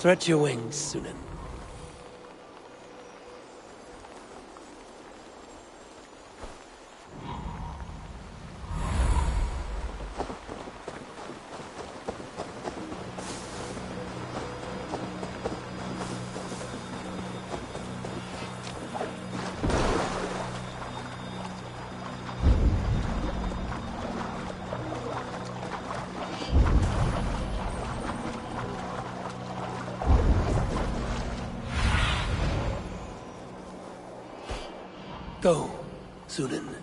Stretch your wings, Sunan. Go, Sunan.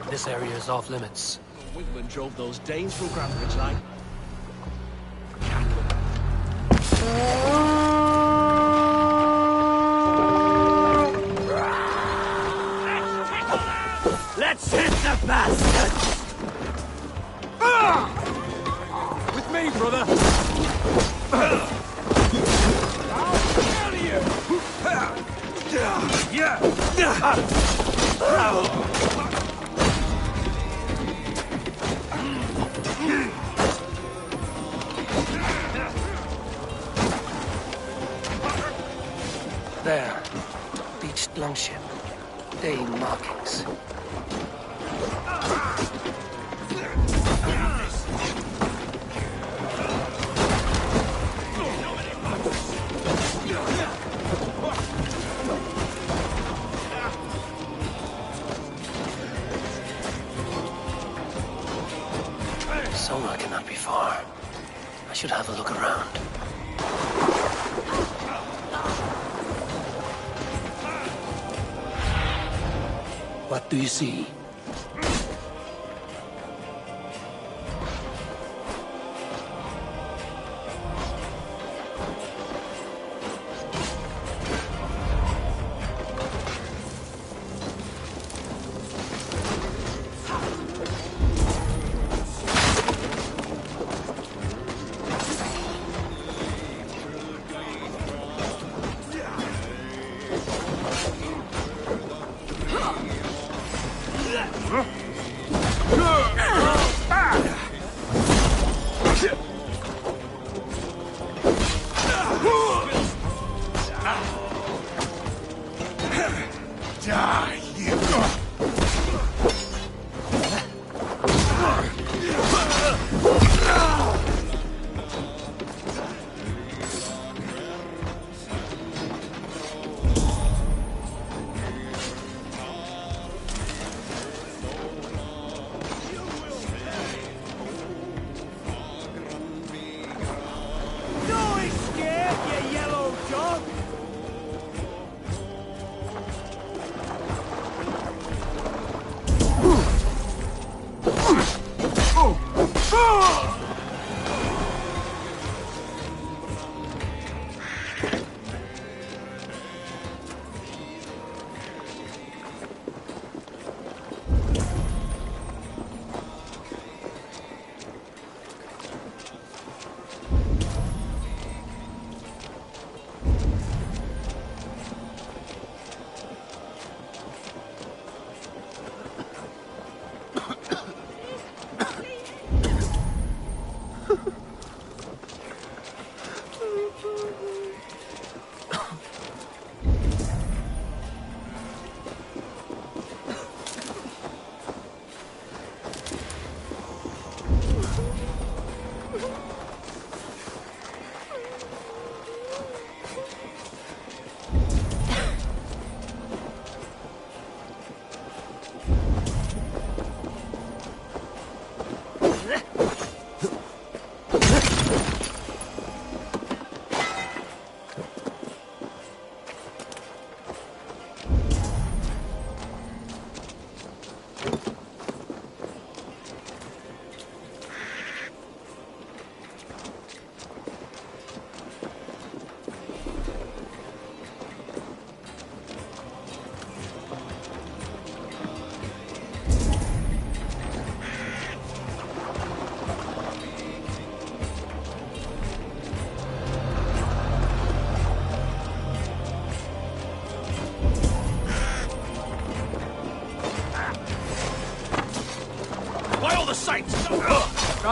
This area is off limits. Wigman drove those Danes through GRANTEBRIDGE like. Let's hit the bastards! With me, brother! There. Beached longship. Dane markings. Solar cannot be far. I should have a look around. What do you see?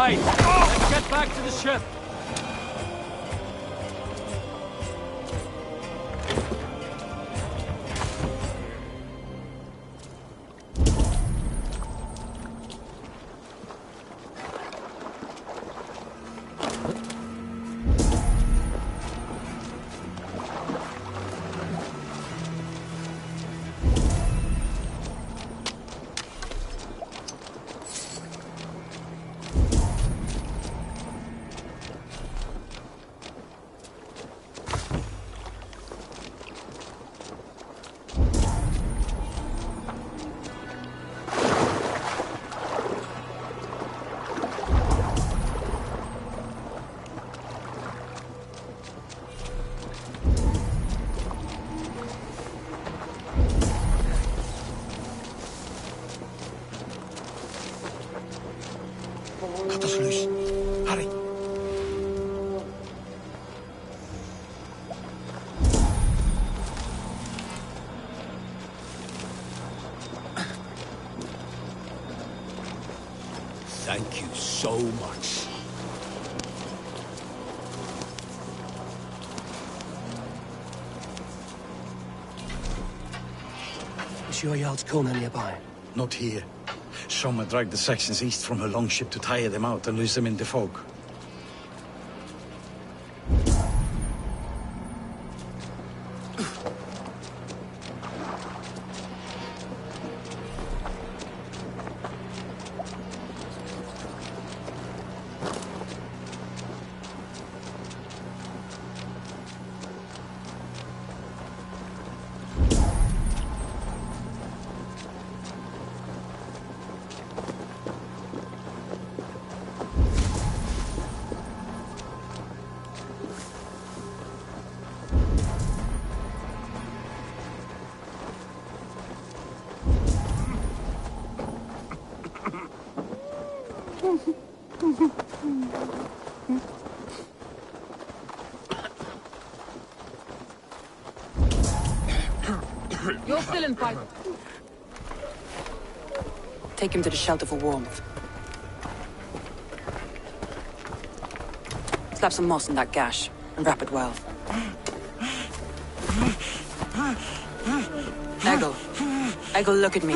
Right, let's get back to the ship. Cut us loose. Hurry. Thank you so much. Is your Jarl's Kona nearby? Not here. Soma dragged the Saxons east from her longship to tire them out and lose them in the fog. You're still in fight. Take him to the shelter for warmth. Slap some moss in that gash, and wrap it well. Eggle, look at me.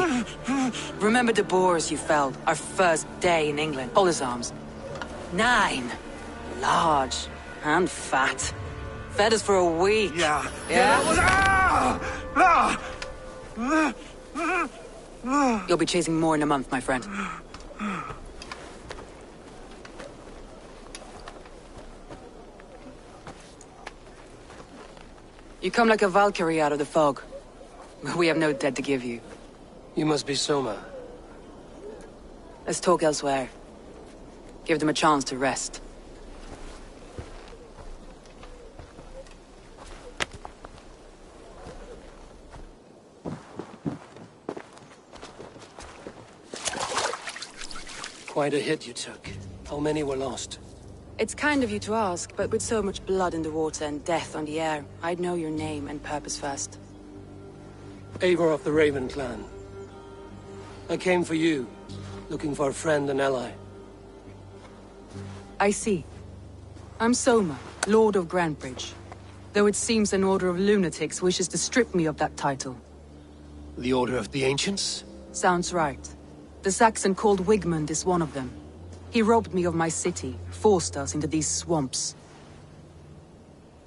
Remember the boars you felled, our first day in England? Hold his arms. 9. Large and fat. Fed us for a week. Yeah. Yeah? That was... You'll be chasing more in a month, my friend. You come like a Valkyrie out of the fog. We have no dead to give you. You must be Soma. Let's talk elsewhere. Give them a chance to rest. Quite a hit you took. How many were lost? It's kind of you to ask, but with so much blood in the water and death on the air, I'd know your name and purpose first. Eivor of the Raven clan. I came for you, looking for a friend and ally. I see. I'm Soma, Lord of GRANTEBRIDGE. Though it seems an order of lunatics wishes to strip me of that title. The Order of the Ancients? Sounds right. The Saxon called Wigmund is one of them. He robbed me of my city, forced us into these swamps.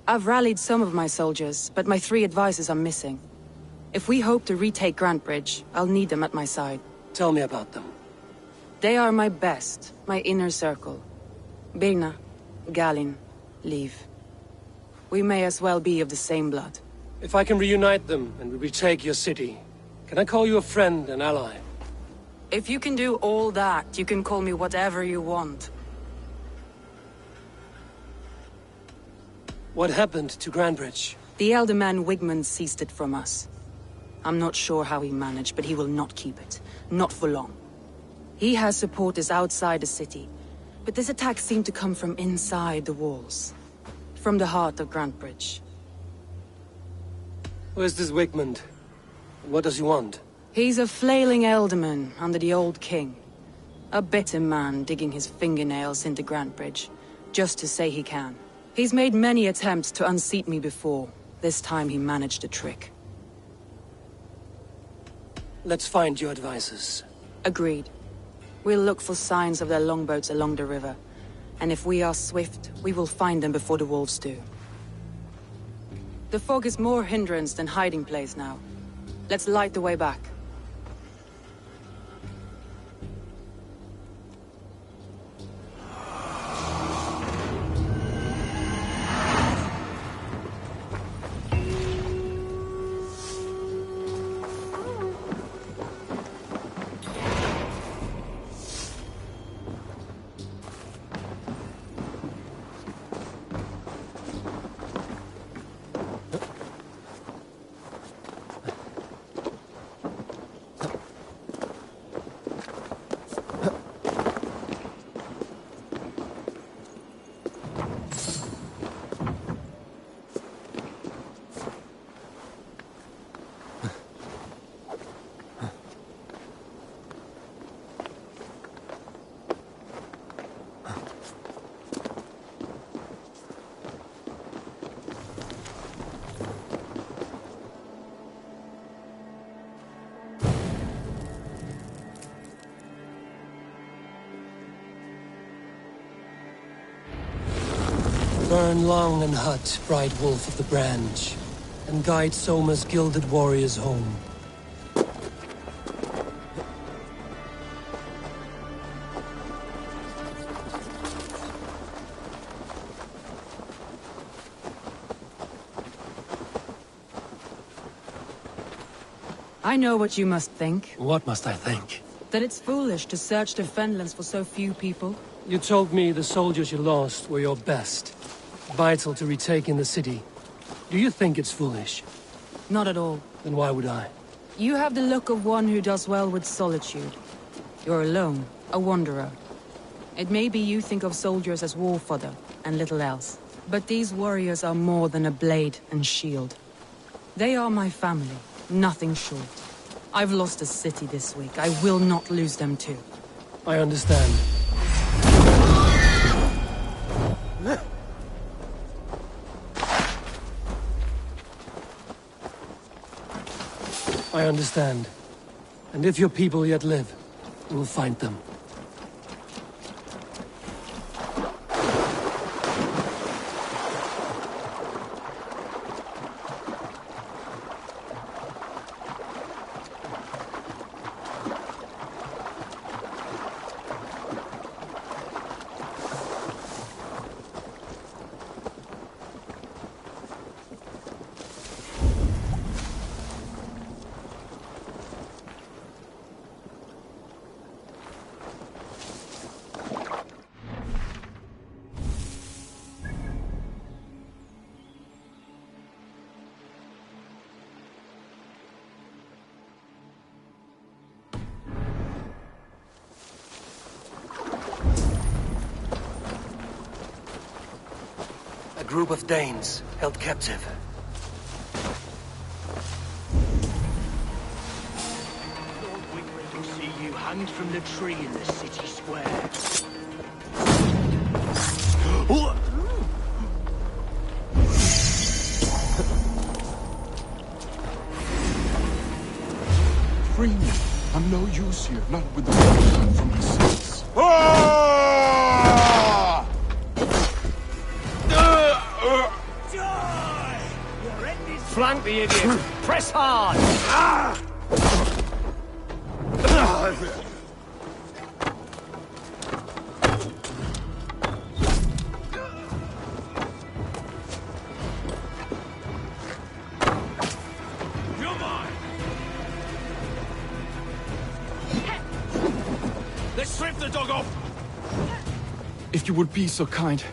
I've rallied some of my soldiers, but my 3 advisors are missing. If we hope to retake GRANTEBRIDGE, I'll need them at my side. Tell me about them. They are my best, my inner circle. Birna, Galinn, Liv. We may as well be of the same blood. If I can reunite them and we retake your city, can I call you a friend and ally? If you can do all that, you can call me whatever you want. What happened to GRANTEBRIDGE? The elder man Wigmund seized it from us. I'm not sure how he managed, but he will not keep it. Not for long. He has supporters outside the city, but this attack seemed to come from inside the walls. From the heart of GRANTEBRIDGE. Where's this Wigmund? What does he want? He's a flailing elderman under the old king. A bitter man digging his fingernails into GRANTEBRIDGE, just to say he can. He's made many attempts to unseat me before. This time he managed a trick. Let's find your advisors. Agreed. We'll look for signs of their longboats along the river. And if we are swift, we will find them before the wolves do. The fog is more hindrance than hiding place now. Let's light the way back. Burn long and hut, bright wolf of the branch, and guide Soma's gilded warriors home. I know what you must think. What must I think? That it's foolish to search the Fenlands for so few people. You told me the soldiers you lost were your best. Vital to retaking the city. Do you think it's foolish? Not at all. Then why would I? You have the look of one who does well with solitude. You're alone, a wanderer. It may be you think of soldiers as war fodder, and little else. But these warriors are more than a blade and shield. They are my family, nothing short. I've lost a city this week. I will not lose them too. I understand. I understand. And if your people yet live, we'll find them. A group of Danes held captive. Lord Wigmund will see you hanged from the tree in the city square. Free me. I'm no use here, not with the blood from my sins. Flank the idiot! Press hard! You're mine! Let's strip the dog off! If you would be so kind,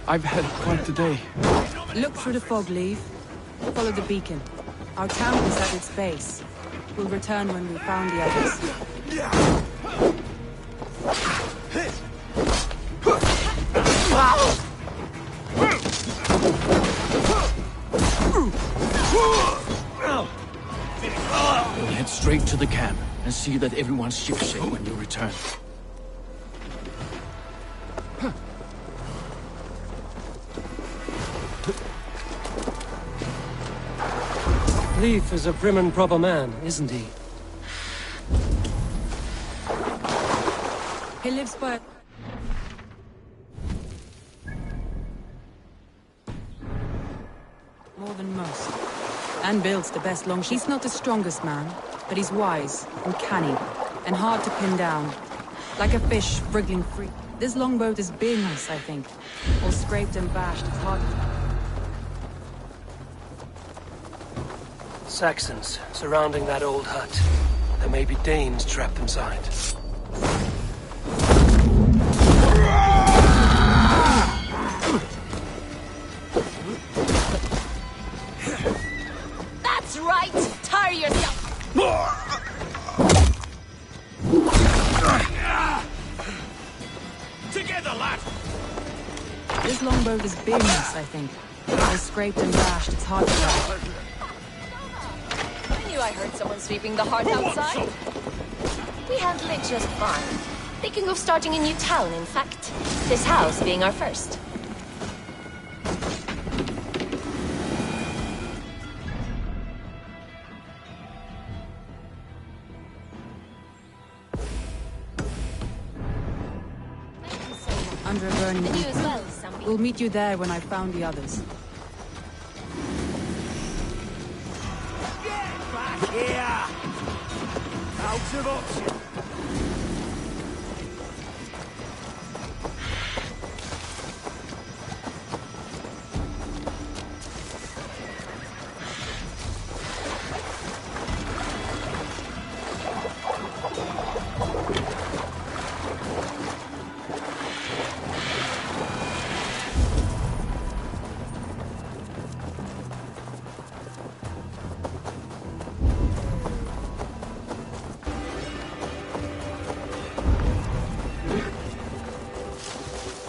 I've had quite the day. Look through the fog, Leave. Follow the beacon. Our camp is at its base. We'll return when we've found the others. We'll head straight to the camp and see that everyone's shipshape when you return. Leif is a prim and proper man, isn't he? He lives by... more than most. And builds the best longship. He's not the strongest man, but he's wise and canny, and hard to pin down. Like a fish wriggling free. This longboat is beingless, I think. All scraped and bashed, it's hard. Saxons surrounding that old hut. There may be Danes trapped inside. That's right! Tire yourself! Together, lad! This longboat is beingless, I think. All scraped and bashed, it's hard to tell. I knew I heard someone sweeping the hearth outside. We handle it just fine. Thinking of starting a new town, in fact. This house being our first. Under a burning You roof. as well, Zombie. We'll meet you there when I've found the others. Get back here! Out of option!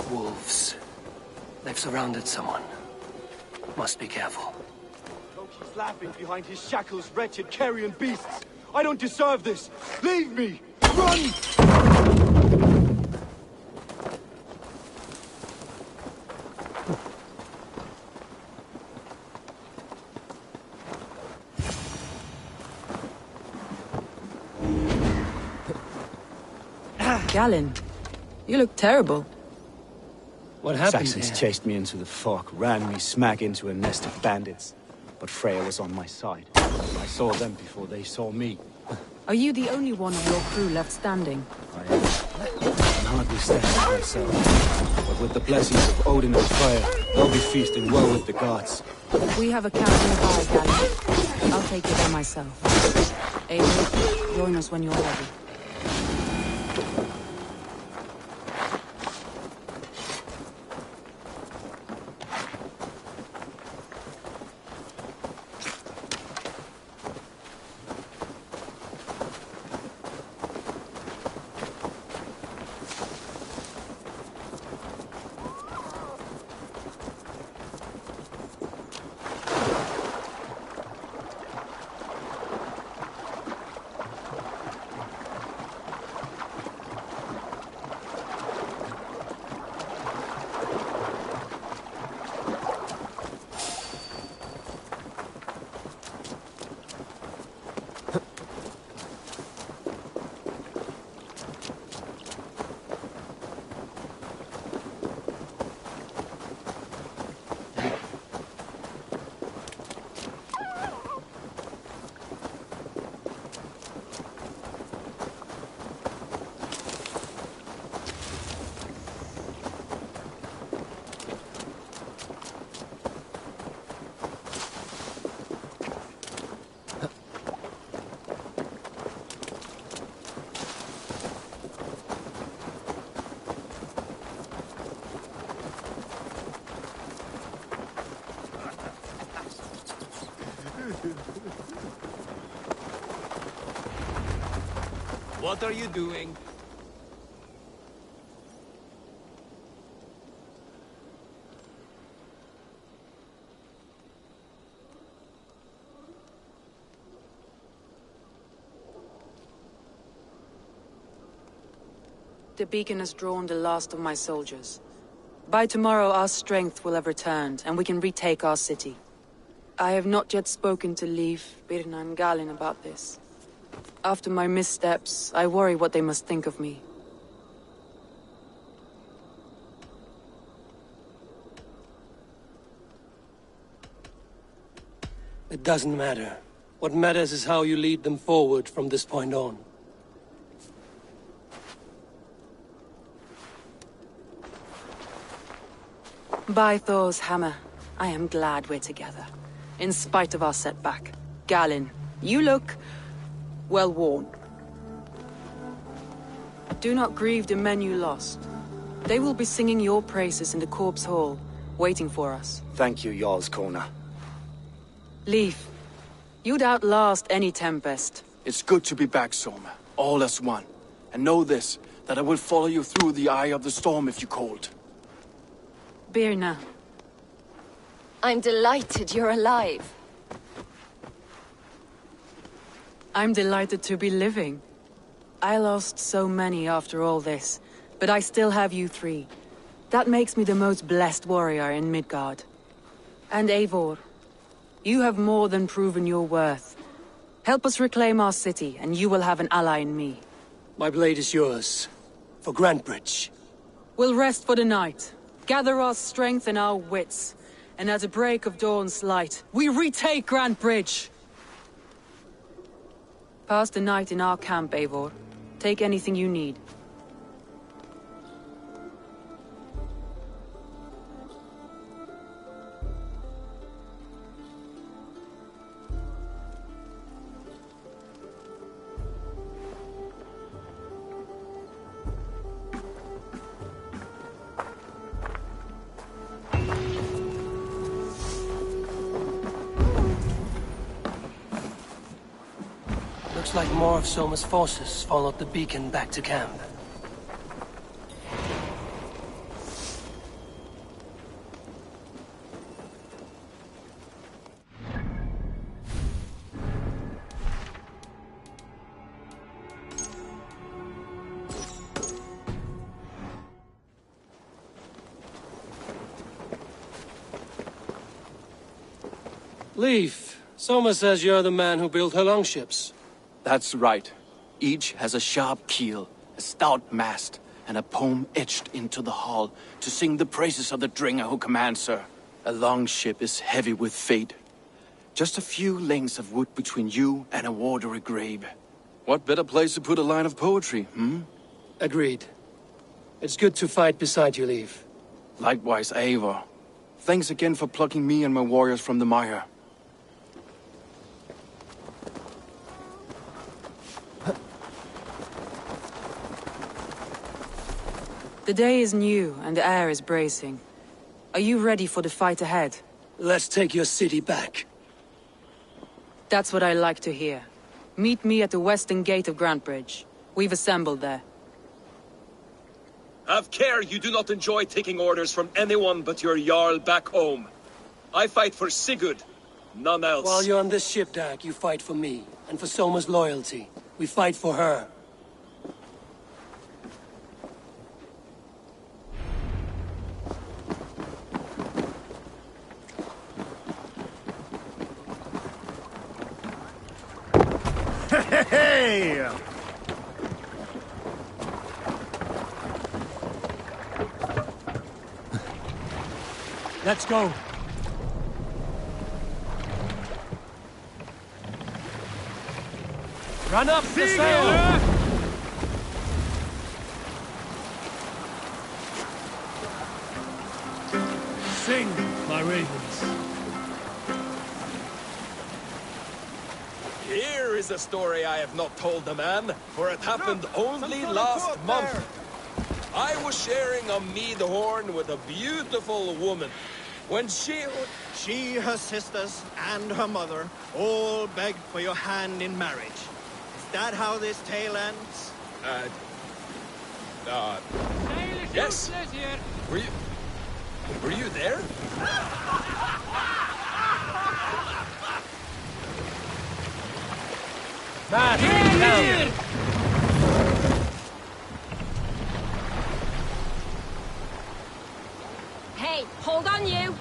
Wolves. They've surrounded someone. Must be careful. Loki's laughing behind his shackles, wretched carrion beasts. I don't deserve this. Leave me! Run! Galen, you look terrible. What happened Saxons here? chased me into the fog, ran me smack into a nest of bandits. But Freya was on my side. I saw them before they saw me. Are you the only one of your crew left standing? I can hardly stand for myself. But with the blessings of Odin and Freya, I'll be feasting well with the gods. We have a camp nearby, Galen. I'll take you there myself. Eivor, join us when you're ready. What are you doing? The beacon has drawn the last of my soldiers. By tomorrow, our strength will have returned, and we can retake our city. I have not yet spoken to Leif, Birna and Galin about this. After my missteps, I worry what they must think of me. It doesn't matter. What matters is how you lead them forward from this point on. By Thor's hammer, I am glad we're together. In spite of our setback. Galin, you look well worn. Do not grieve the men you lost. They will be singing your praises in the Corpse Hall, waiting for us. Thank you, Jarl's Kona. Leif, you'd outlast any tempest. It's good to be back, Soma. All as one. And know this, that I will follow you through the eye of the storm if you called. Birna. I'm delighted you're alive. I'm delighted to be living. I lost so many after all this, but I still have you three. That makes me the most blessed warrior in Midgard. And Eivor, you have more than proven your worth. Help us reclaim our city, and you will have an ally in me. My blade is yours. For GRANTEBRIDGE. We'll rest for the night, gather our strength and our wits, and at the break of dawn's light, we retake GRANTEBRIDGE! Pass the night in our camp, Eivor. Take anything you need. Looks like more of Soma's forces followed the beacon back to camp. Leif, Soma says you're the man who built her longships. That's right. Each has a sharp keel, a stout mast, and a poem etched into the hull to sing the praises of the Dringer who commands her. A longship is heavy with fate. Just a few lengths of wood between you and a watery grave. What better place to put a line of poetry, hmm? Agreed. It's good to fight beside you, Leif. Likewise, Eivor. Thanks again for plucking me and my warriors from the mire. The day is new, and the air is bracing. Are you ready for the fight ahead? Let's take your city back. That's what I like to hear. Meet me at the western gate of GRANTEBRIDGE. We've assembled there. Have care you do not enjoy taking orders from anyone but your Jarl back home. I fight for Sigurd, none else. While you're on this ship, Dag, you fight for me, and for Soma's loyalty. We fight for her. Hey! Let's go. Run up the sail! Sing, my ravens. Here is a story I have not told the man, for it happened only last month. I was sharing a mead horn with a beautiful woman. When she, Her sisters, and her mother all begged for your hand in marriage. Is that how this tale ends? yes. Were you there? Down. Hey, hold on you!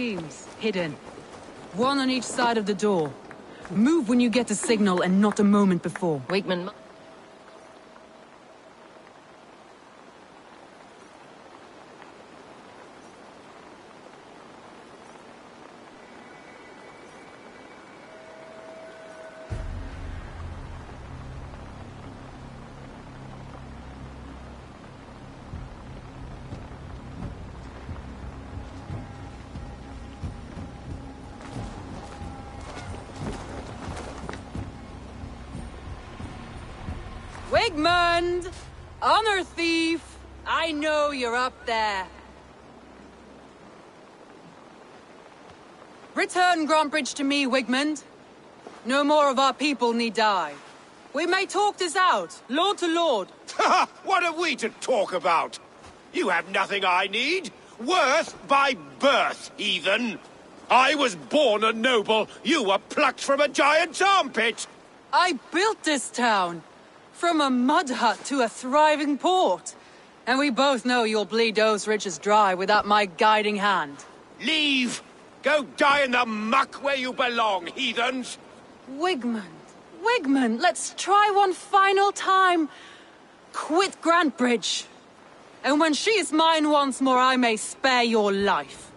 teams, hidden. One on each side of the door. Move when you get the signal and not a moment before. Wigman... Wigmund! Honor thief! I know you're up there. Return GRANTEBRIDGE to me, Wigmund. No more of our people need die. We may talk this out, lord to lord. What have we to talk about? You have nothing I need. Worth by birth, heathen. I was born a noble. You were plucked from a giant's armpit. I built this town. From a mud hut to a thriving port. And we both know you'll bleed those riches dry without my guiding hand. Leave! Go die in the muck where you belong, heathens! Wigmund, let's try one final time. Quit GRANTEBRIDGE. And when she is mine once more, I may spare your life.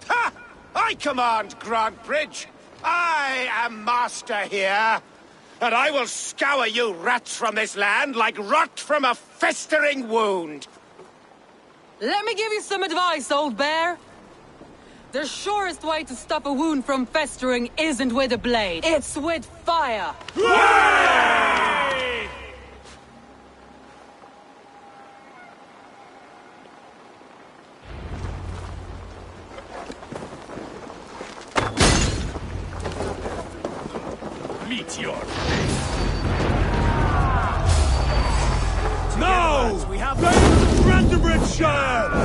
Ha! I command GRANTEBRIDGE. I am master here. And I will scour you rats from this land like rot from a festering wound. Let me give you some advice, old bear. The surest way to stop a wound from festering isn't with a blade. It's with fire. Hooray! Meteor. No! We have GRANTEBRIDGE!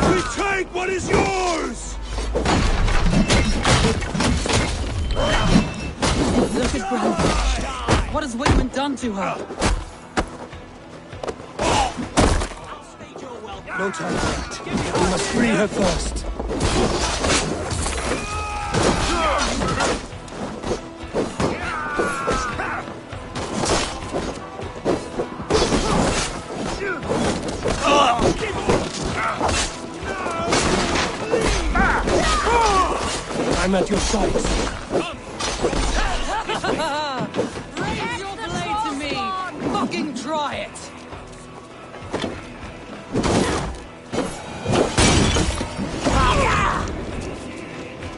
We take what is yours! Look at GRANTEBRIDGE. What has Wigmund done to her? No time for that. We must free her first. I'm at your sides. Raise your blade to me! Fucking try it!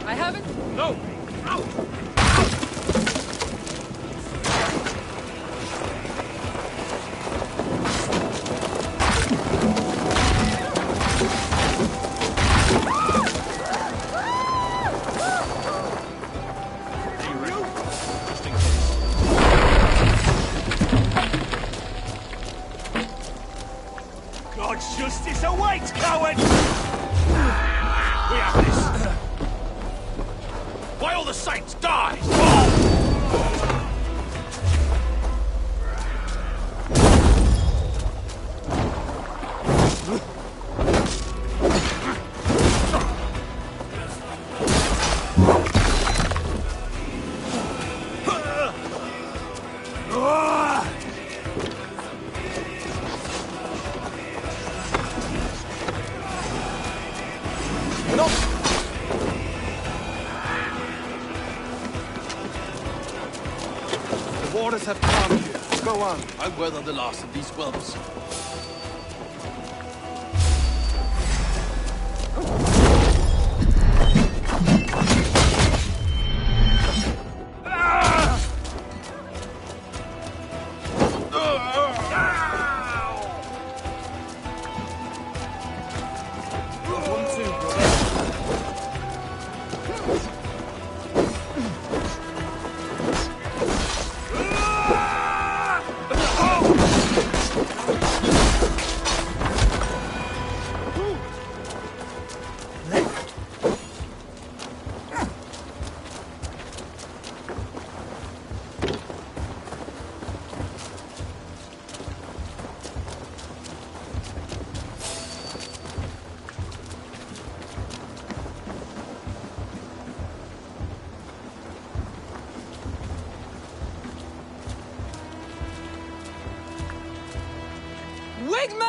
I haven't... No! God's justice awaits, coward! We have this. By all the saints, die! The waters have come here. Go on. I'll weather the last of these whelps.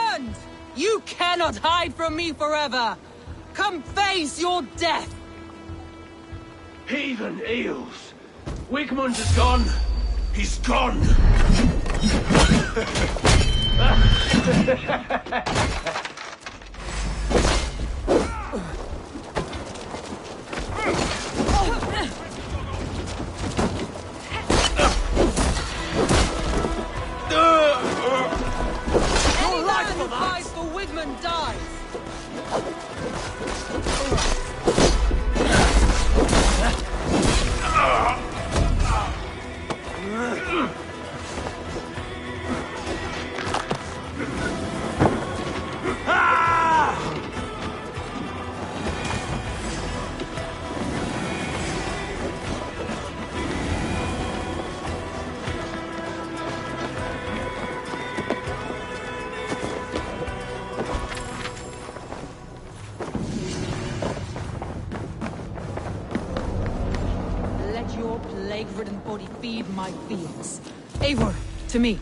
Wigmund! You cannot hide from me forever! Come face your death! Heathen eels! Wigmund is gone! He's gone! Anyone who fights for Wigmund dies! Let your plague-ridden body feed my fields. Eivor, to me.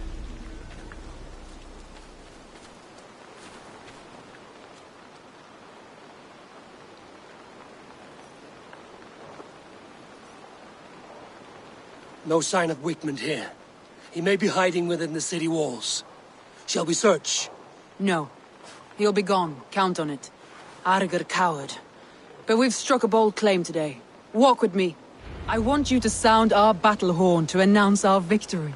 No sign of Wigmund here. He may be hiding within the city walls. Shall we search? No. He'll be gone, count on it. Arger coward. But we've struck a bold claim today. Walk with me. I want you to sound our battle horn to announce our victory.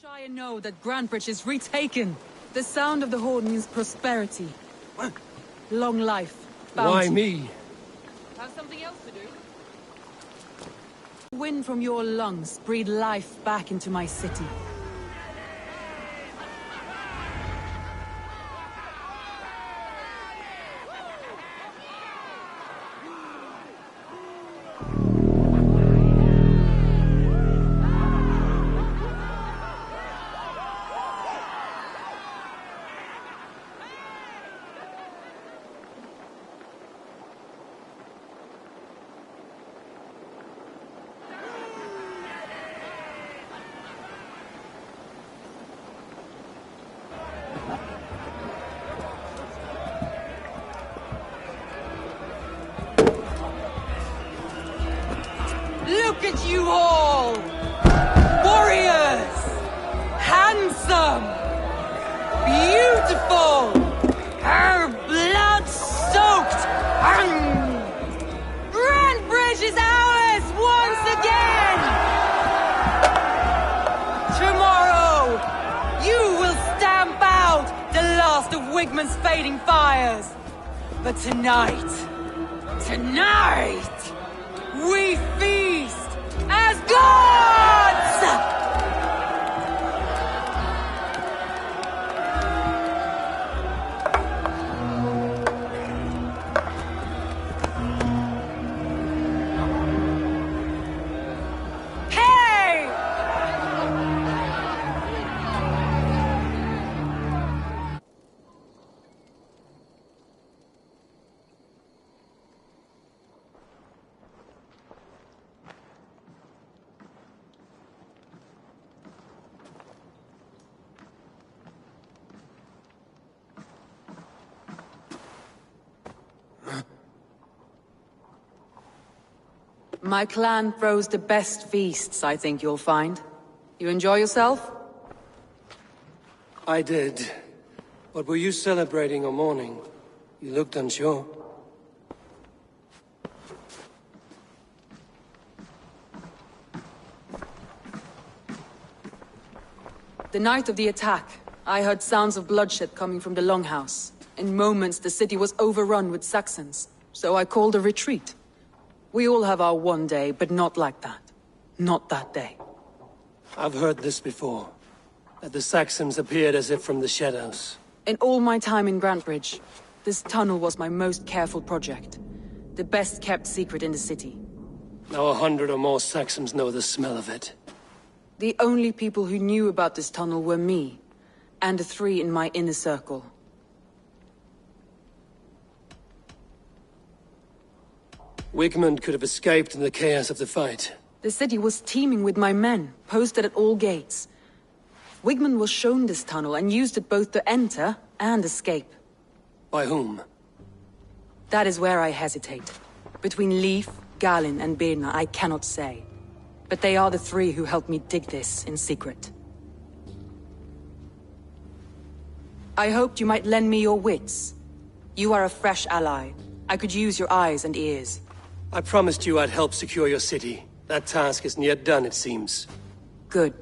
Shire know that GRANTEBRIDGE is retaken. The sound of the horn means prosperity. Long life. Bounty. Why me? Have something else to do? Wind from your lungs breathe life back into my city. Look at you all! Warriors! Handsome! Beautiful! Her blood-soaked! GRANTEBRIDGE is ours once again! Tomorrow, you will stamp out the last of Wigmund's fading fires. But tonight, we feast as gods! My clan throws the best feasts, I think you'll find. You enjoy yourself? I did. But were you celebrating or mourning? You looked unsure. The night of the attack, I heard sounds of bloodshed coming from the Longhouse. In moments, the city was overrun with Saxons, so I called a retreat. We all have our one day, but not like that. Not that day. I've heard this before. That the Saxons appeared as if from the shadows. In all my time in GRANTEBRIDGE, this tunnel was my most careful project. The best kept secret in the city. Now 100 or more Saxons know the smell of it. The only people who knew about this tunnel were me, and the 3 in my inner circle. Wigmund could have escaped in the chaos of the fight. The city was teeming with my men, posted at all gates. Wigmund was shown this tunnel and used it both to enter and escape. By whom? That is where I hesitate. Between Leif, Galin, and Birna, I cannot say. But they are the 3 who helped me dig this in secret. I hoped you might lend me your wits. You are a fresh ally. I could use your eyes and ears. I promised you I'd help secure your city. That task isn't yet done, it seems. Good.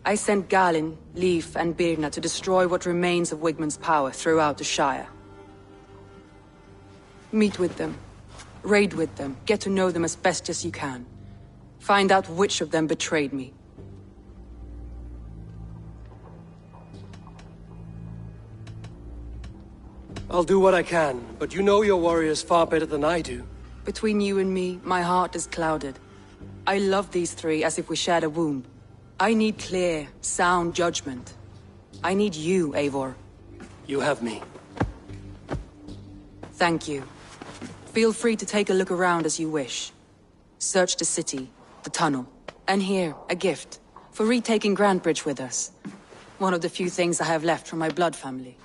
I sent Galin, Leif, and Birna to destroy what remains of Wigmund's power throughout the Shire. Meet with them. Raid with them. Get to know them as best as you can. Find out which of them betrayed me. I'll do what I can, but you know your warriors far better than I do. Between you and me, my heart is clouded. I love these 3 as if we shared a womb. I need clear, sound judgment. I need you, Eivor. You have me. Thank you. Feel free to take a look around as you wish. Search the city, the tunnel, and here, a gift, for retaking GRANTEBRIDGE with us. One of the few things I have left from my blood family.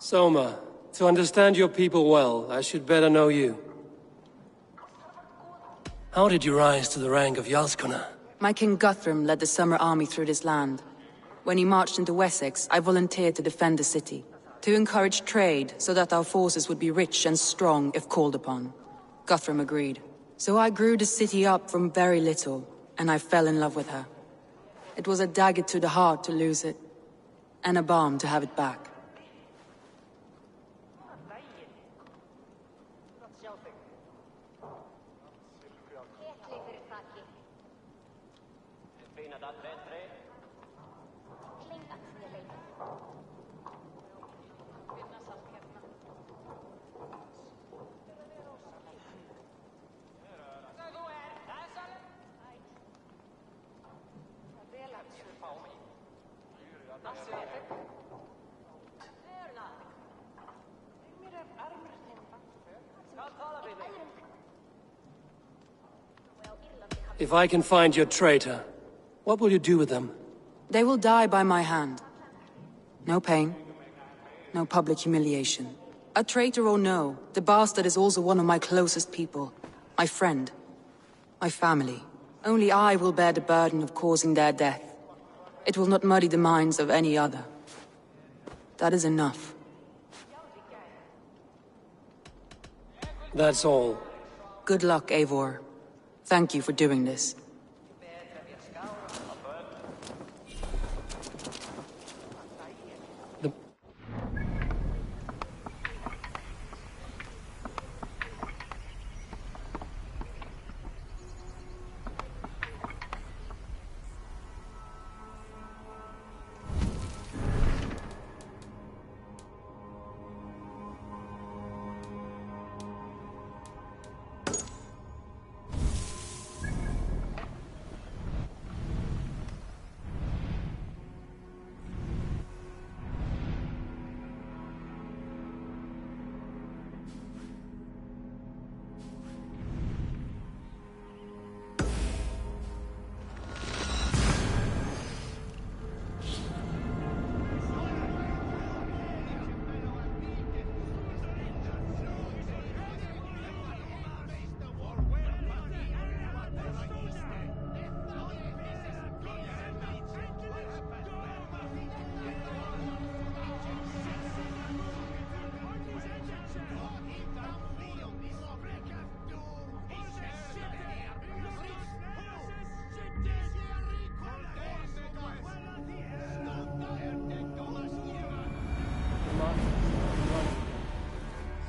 Soma, to understand your people well, I should better know you. How did you rise to the rank of Jarlskona? My King Guthrum led the summer army through this land. When he marched into Wessex, I volunteered to defend the city. To encourage trade, so that our forces would be rich and strong if called upon. Guthrum agreed. So I grew the city up from very little, and I fell in love with her. It was a dagger to the heart to lose it, and a balm to have it back. If I can find your traitor, what will you do with them? They will die by my hand. No pain, no public humiliation. A traitor or no, the bastard is also one of my closest people. My friend. My family. Only I will bear the burden of causing their death. it will not muddy the minds of any other. That is enough. That's all. Good luck, Eivor. Thank you for doing this.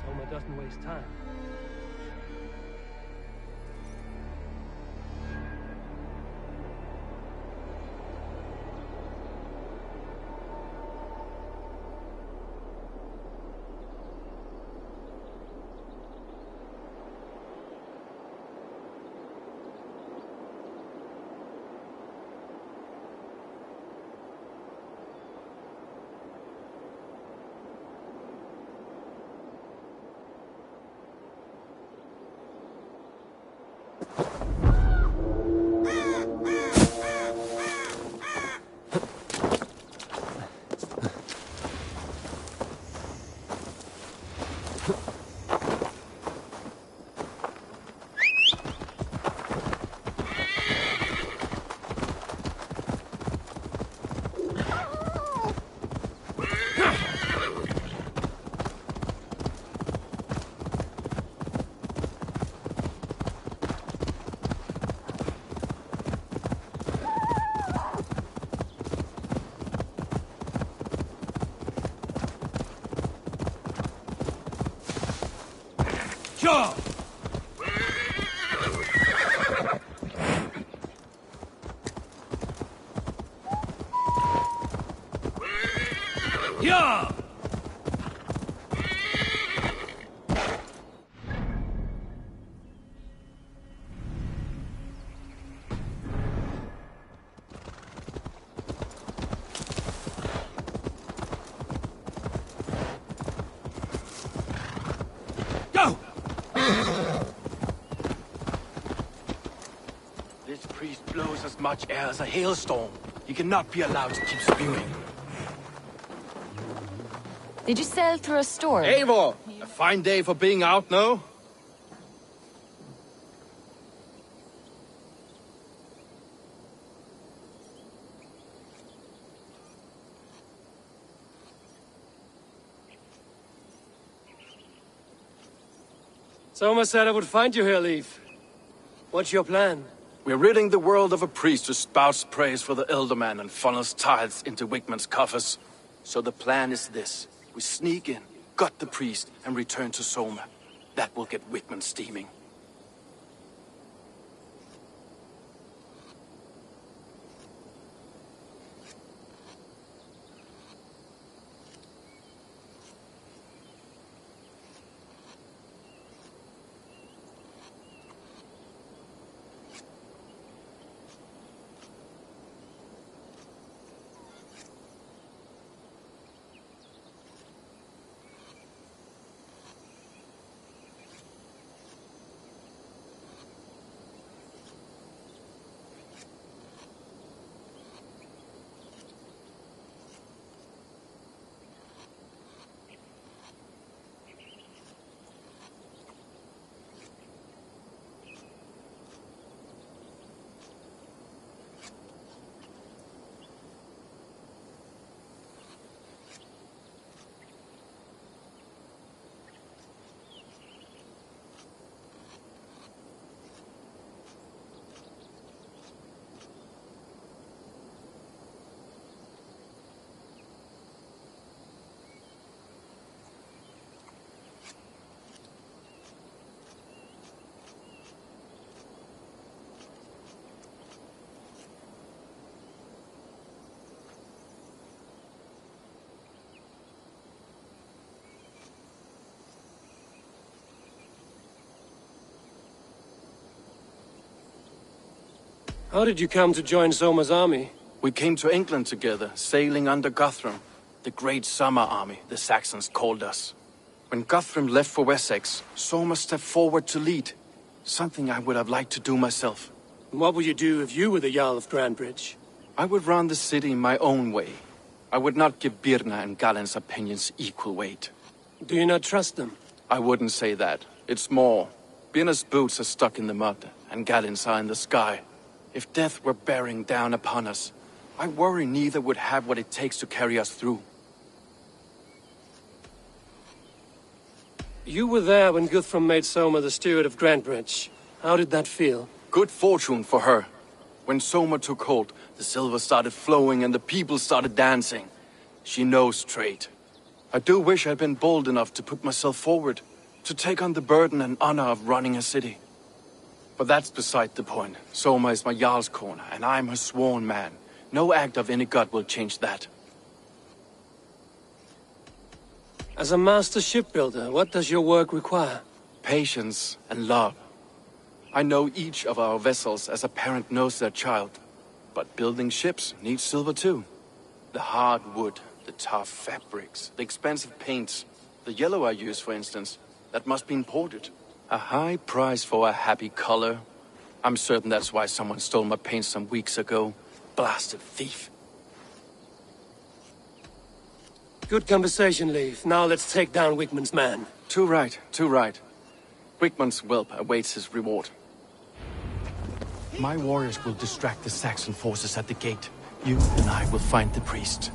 Soma doesn't waste time. Sure! Yeah! Go! This priest blows as much air as a hailstorm. He cannot be allowed to keep spewing. Did you sail through a storm? Eivor! A fine day for being out, no? Soma said I would find you here, Leif. What's your plan? We're ridding the world of a priest who spouts praise for the Elderman and funnels tithes into Wigmund's coffers. So the plan is this. We sneak in, gut the priest, and return to Soma. That will get Wigmund steaming. How did you come to join Soma's army? We came to England together, sailing under Guthrum. The Great Summer Army, the Saxons called us. When Guthrum left for Wessex, Soma stepped forward to lead. Something I would have liked to do myself. What would you do if you were the Jarl of GRANTEBRIDGE? I would run the city my own way. I would not give Birna and Galen's opinions equal weight. Do you not trust them? I wouldn't say that. It's more. Birna's boots are stuck in the mud, and Galen's are in the sky. If death were bearing down upon us, I worry neither would have what it takes to carry us through. You were there when Guthrum made Soma the steward of GRANTEBRIDGE. How did that feel? Good fortune for her. When Soma took hold, the silver started flowing and the people started dancing. She knows trade. I do wish I'd been bold enough to put myself forward, to take on the burden and honor of running a city. But that's beside the point. Soma is my Jarl's corner, and I'm her sworn man. No act of any god will change that. As a master shipbuilder, what does your work require? Patience and love. I know each of our vessels as a parent knows their child. But building ships needs silver too. The hard wood, the tough fabrics, the expensive paints. The yellow I use, for instance, that must be imported. A high price for a happy color. I'm certain that's why someone stole my paint some weeks ago. Blasted thief. Good conversation, Leif. Now let's take down Wigmund's man. Too right, too right. Wigmund's whelp awaits his reward. My warriors will distract the Saxon forces at the gate. You and I will find the priest.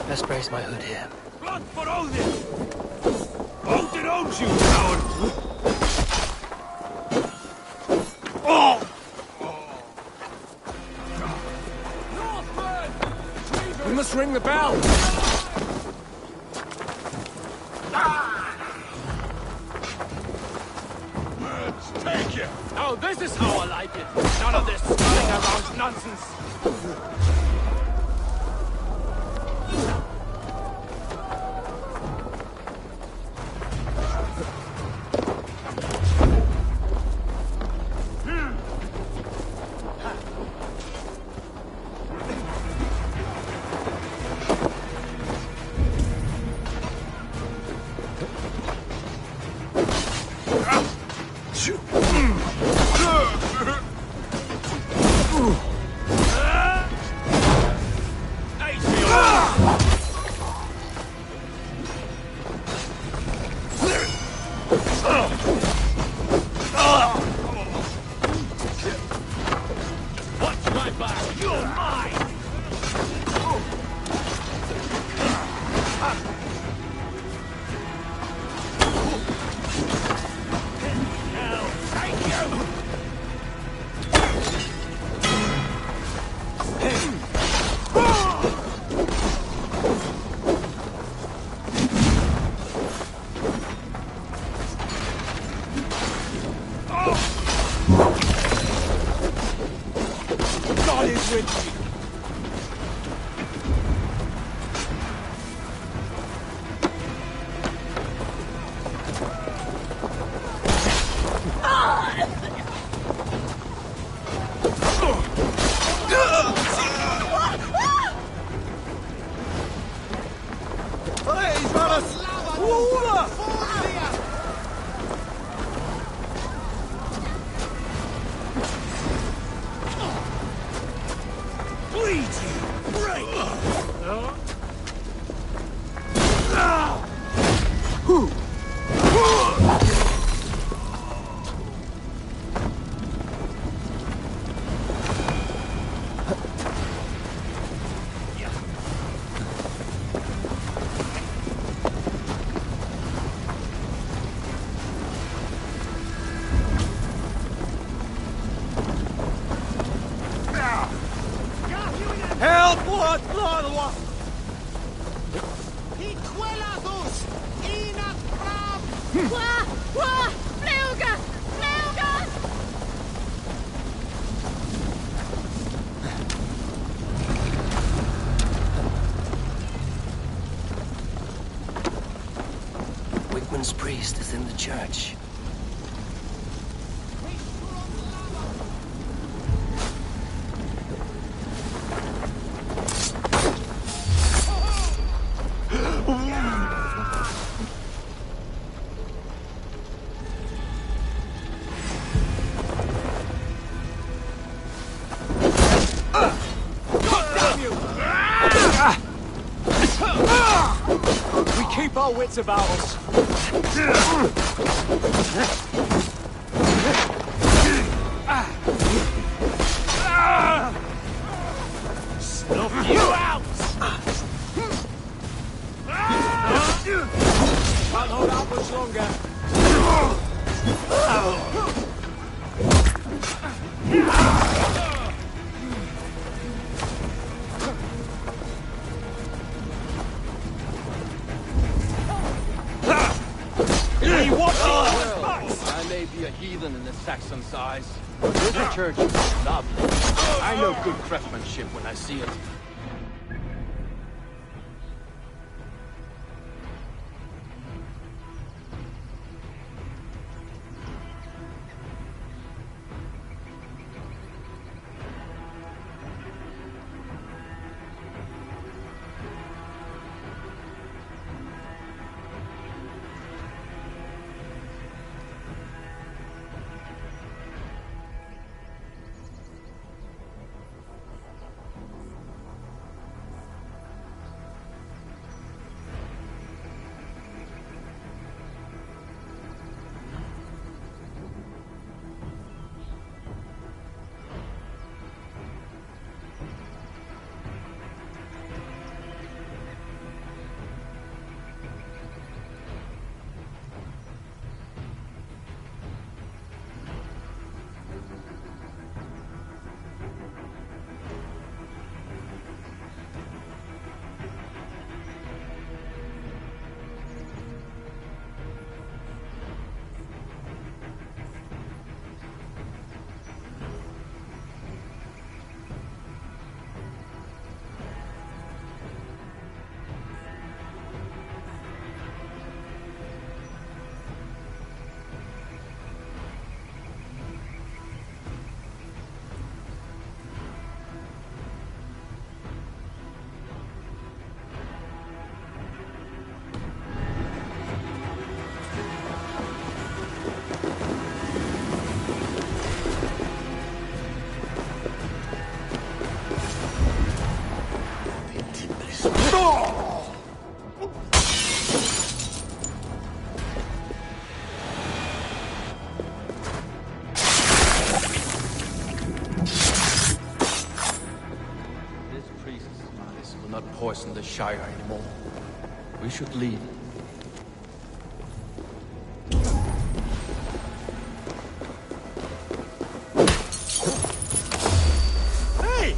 Let's brace my hood here. Blood for Odin! Odin owns you, coward! Oh! We must ring the bell! Let's take you! Oh, this is how I like it! None of this running around nonsense! God is with me! the church. Keep our wits about us. Snuff you out! Can't hold out much longer. I may be a heathen in the Saxon's eyes, but this church is lovely. I know good craftsmanship when I see it. Poison the Shire anymore. We should leave. Hey!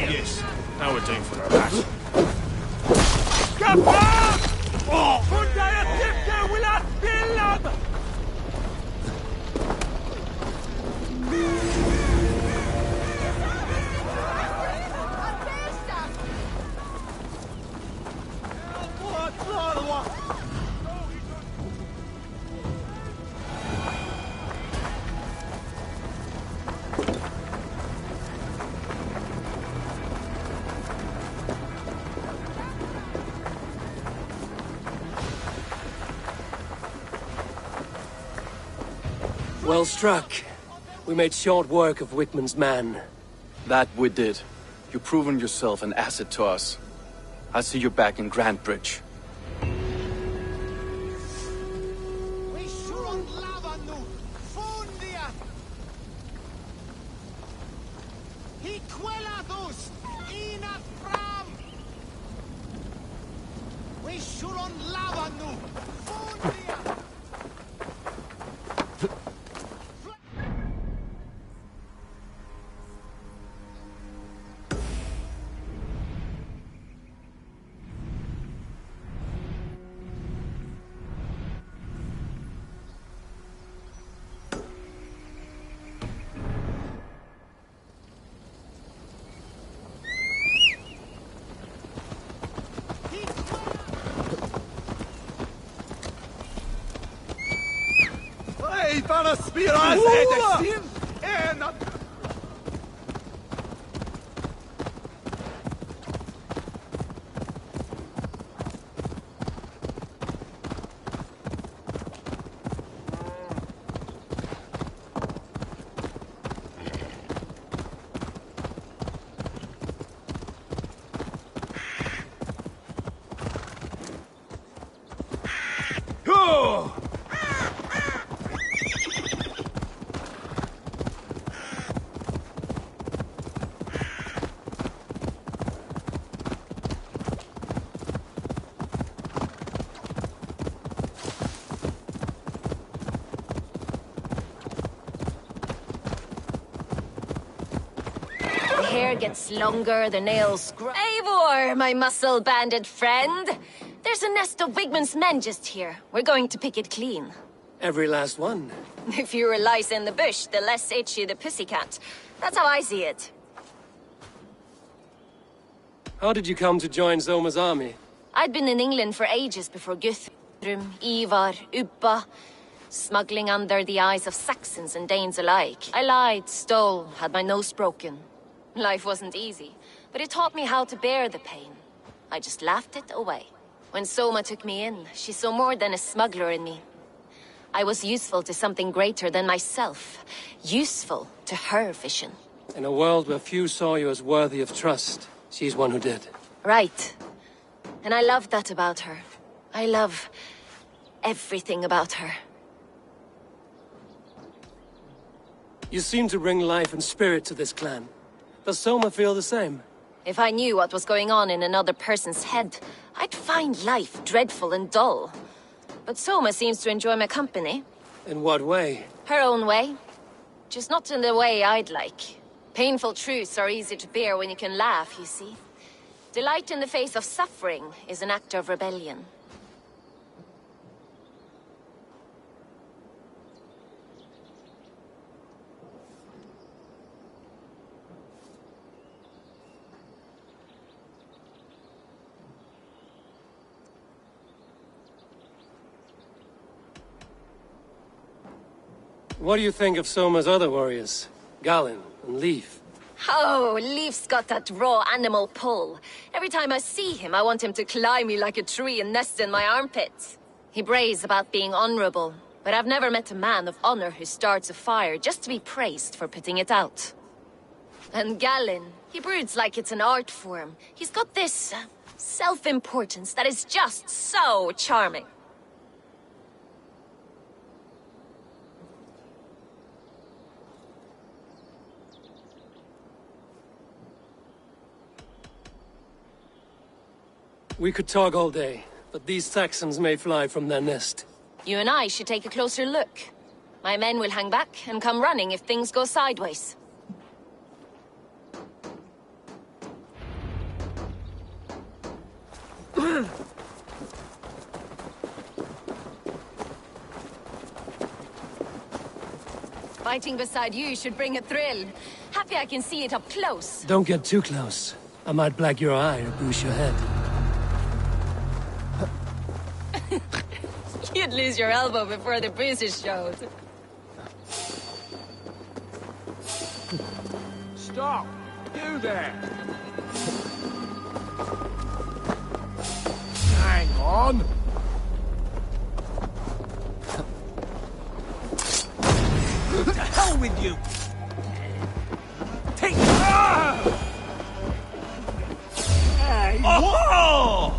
Yes, now we're doing for our last. Well struck. We made short work of Wigmund's man. That we did. You've proven yourself an asset to us. I'll see you back in GRANTEBRIDGE. Bara spiras edexin en att... Hair gets longer, the nails grow. Eivor, my muscle-banded friend! There's a nest of Wigmund's men just here. We're going to pick it clean. Every last one. The fewer lice in the bush, the less itchy the pussycat. That's how I see it. How did you come to join Zoma's army? I'd been in England for ages before Guthrum, Ivar, Ubba. Smuggling under the eyes of Saxons and Danes alike. I lied, stole, had my nose broken. Life wasn't easy, but it taught me how to bear the pain. I just laughed it away. When Soma took me in, she saw more than a smuggler in me. I was useful to something greater than myself. Useful to her vision. In a world where few saw you as worthy of trust, she's one who did. Right. And I love that about her. I love everything about her. You seem to bring life and spirit to this clan. Does Soma feel the same? If I knew what was going on in another person's head, I'd find life dreadful and dull. But Soma seems to enjoy my company. In what way? Her own way. Just not in the way I'd like. Painful truths are easy to bear when you can laugh, you see. Delight in the face of suffering is an act of rebellion. What do you think of Soma's other warriors? Galinn and Leif? Oh, Leif's got that raw animal pull. Every time I see him, I want him to climb me like a tree and nest in my armpits. He brays about being honorable, but I've never met a man of honor who starts a fire just to be praised for putting it out. And Galinn, he broods like it's an art form. He's got this self-importance that is just so charming. We could talk all day, but these Saxons may fly from their nest. You and I should take a closer look. My men will hang back and come running if things go sideways. Fighting beside you should bring a thrill. Happy I can see it up close. Don't get too close. I might black your eye or boost your head. You'd lose your elbow before the bruises showed. Stop! You there! Hang on! with you! Take... Hey, whoa!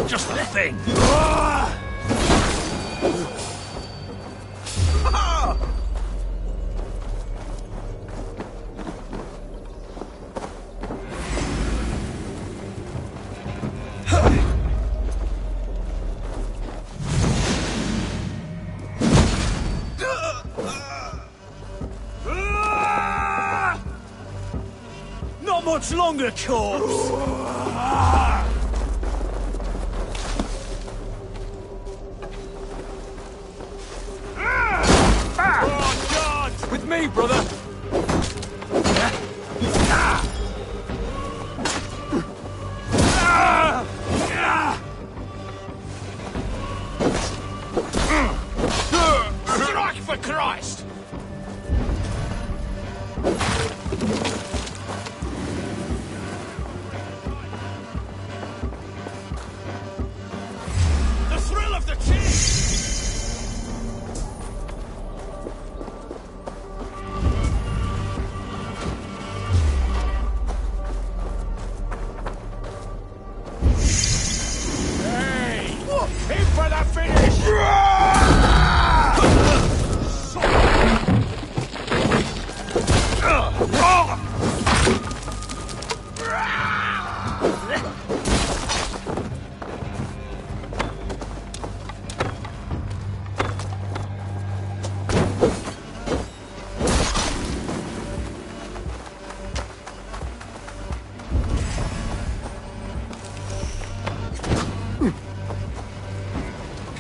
Just a thing. Not much longer, corpse! Oh, God! With me, brother! Strike for Christ! The thrill of the chase! Hey! Aim for the finish!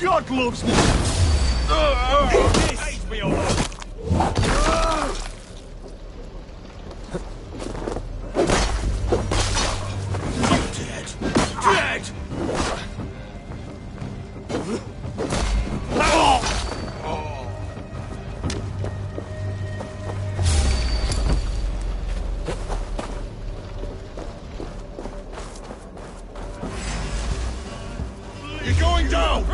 God loves me! Hates me all over. Dead! Dead! You're going down!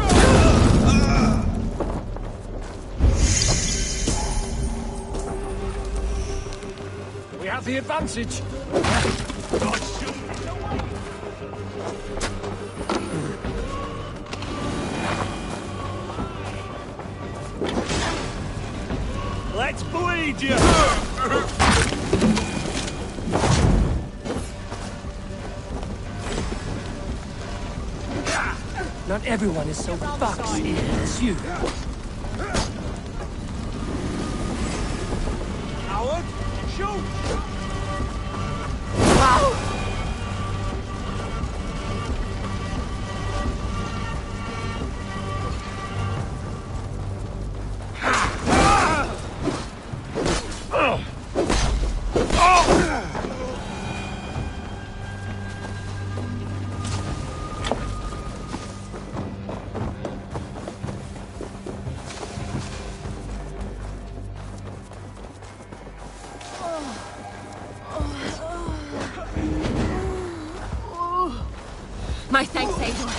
We have the advantage. Let's bleed you! Not everyone is so foxy as you. Howard, shoot! My thanks, Eivor.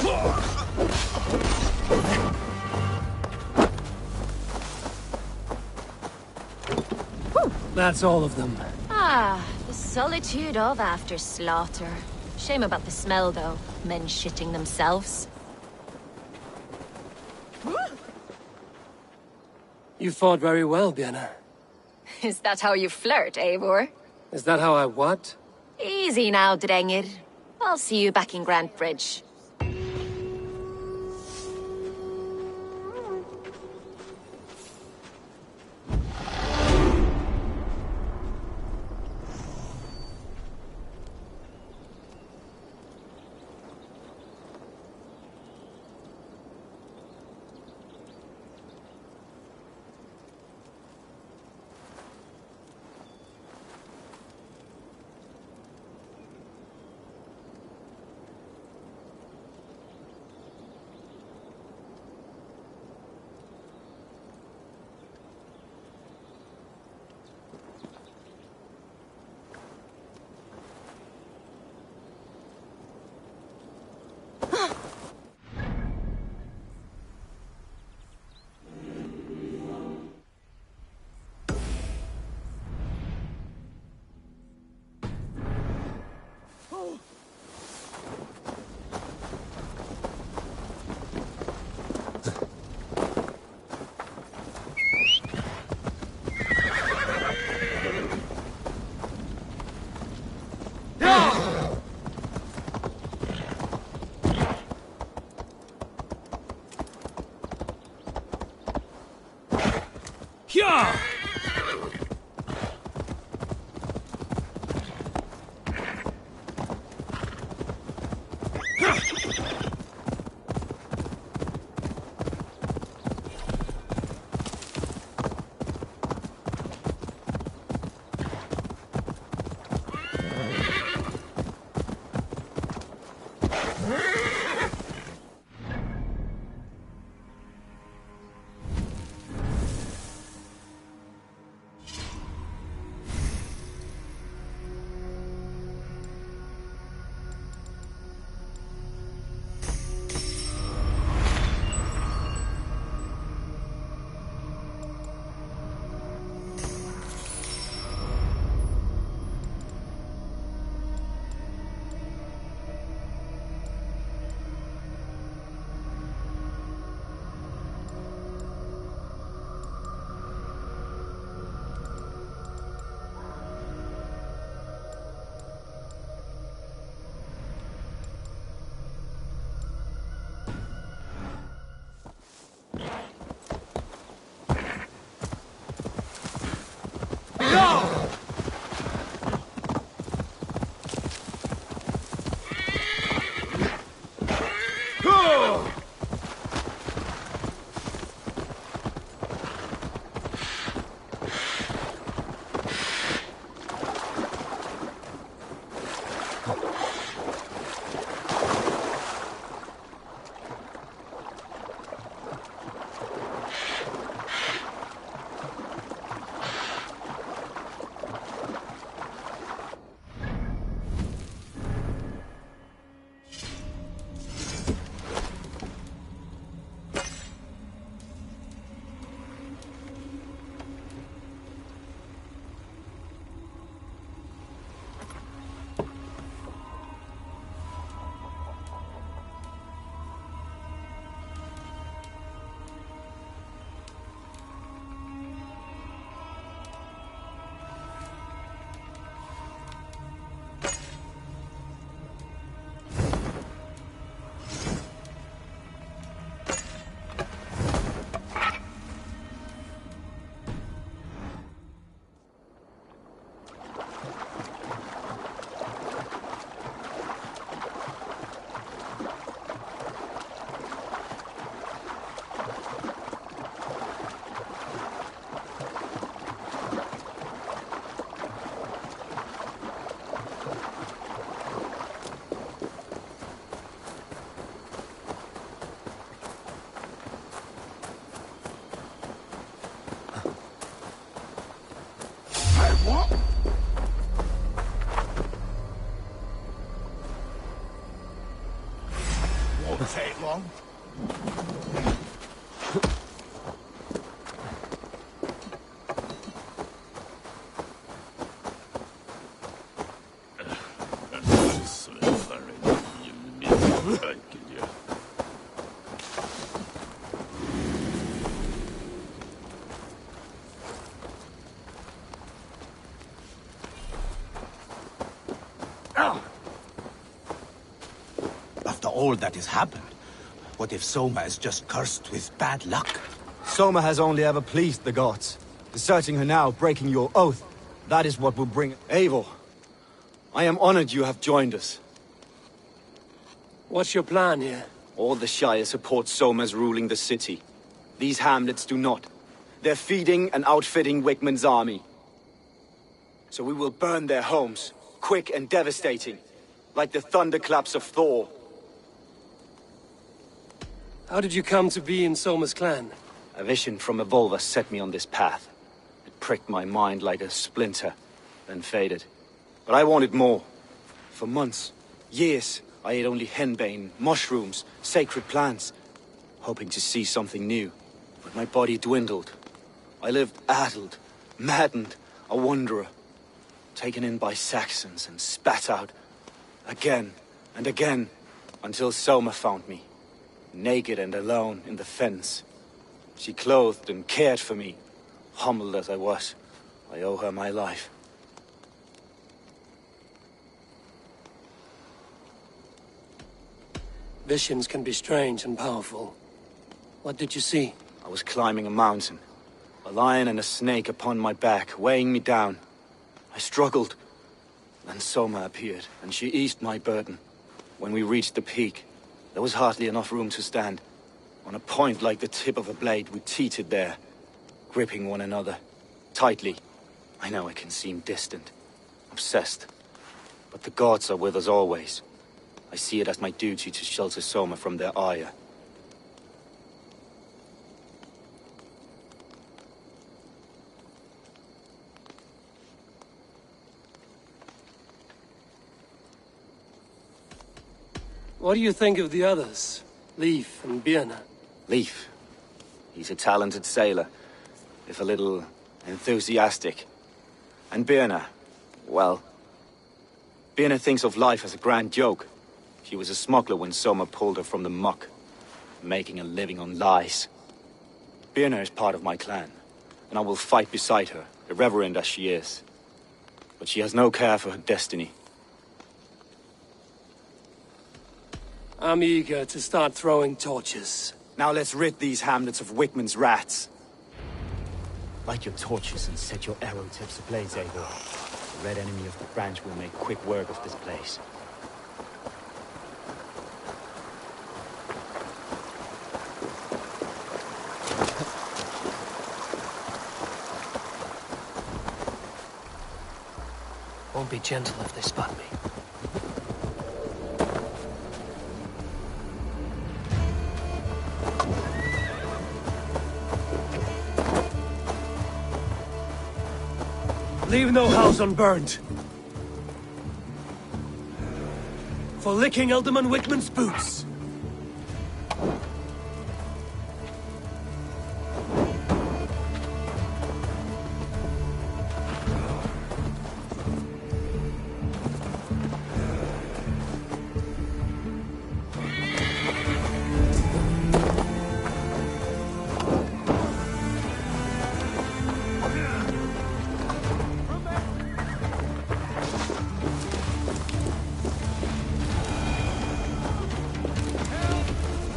That's all of them. Ah, the solitude of after slaughter. Shame about the smell, though. Men shitting themselves. You fought very well, Björn. Is that how you flirt, Eivor? Is that how I what? Easy now, Drengir. I'll see you back in GRANTEBRIDGE. Hyah! Won't take long. After all that has happened, what if Soma is just cursed with bad luck? Soma has only ever pleased the gods. Deserting her now, breaking your oath, that is what will bring... Eivor, I am honored you have joined us. What's your plan here? All the Shire support Soma's ruling the city. These hamlets do not. They're feeding and outfitting Wigmund's army. So we will burn their homes, quick and devastating, like the thunderclaps of Thor. How did you come to be in Soma's clan? A vision from Evolver set me on this path. It pricked my mind like a splinter, then faded. But I wanted more. For months, years, I ate only henbane, mushrooms, sacred plants, hoping to see something new. But my body dwindled. I lived addled, maddened, a wanderer, taken in by Saxons and spat out again and again, until Soma found me, naked and alone in the fens. She clothed and cared for me. Humbled as I was, I owe her my life. Visions can be strange and powerful. What did you see? I was climbing a mountain. A A lion and a snake upon my back, weighing me down. I struggled. Then Soma appeared, and she eased my burden. When we reached the peak, there was hardly enough room to stand. On a point like the tip of a blade, we teetered there, gripping one another, tightly. I know it can seem distant, obsessed, but the gods are with us always. I see it as my duty to shelter Soma from their ire. What do you think of the others? Leif and Birna? Leif. He's a talented sailor, if a little enthusiastic. And Birna, well... Birna thinks of life as a grand joke. She was a smuggler when Soma pulled her from the muck, making a living on lies. Birna is part of my clan, and I will fight beside her, irreverent as she is. But she has no care for her destiny. I'm eager to start throwing torches. Now let's rid these hamlets of Wigmund's rats. Light your torches and set your arrow tips ablaze, Eivor. The red enemy of the branch will make quick work of this place. Won't be gentle if they spot me. Leave no house unburned. For licking Alderman Wigmund's boots.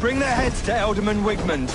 Bring their heads to Alderman Wigmund.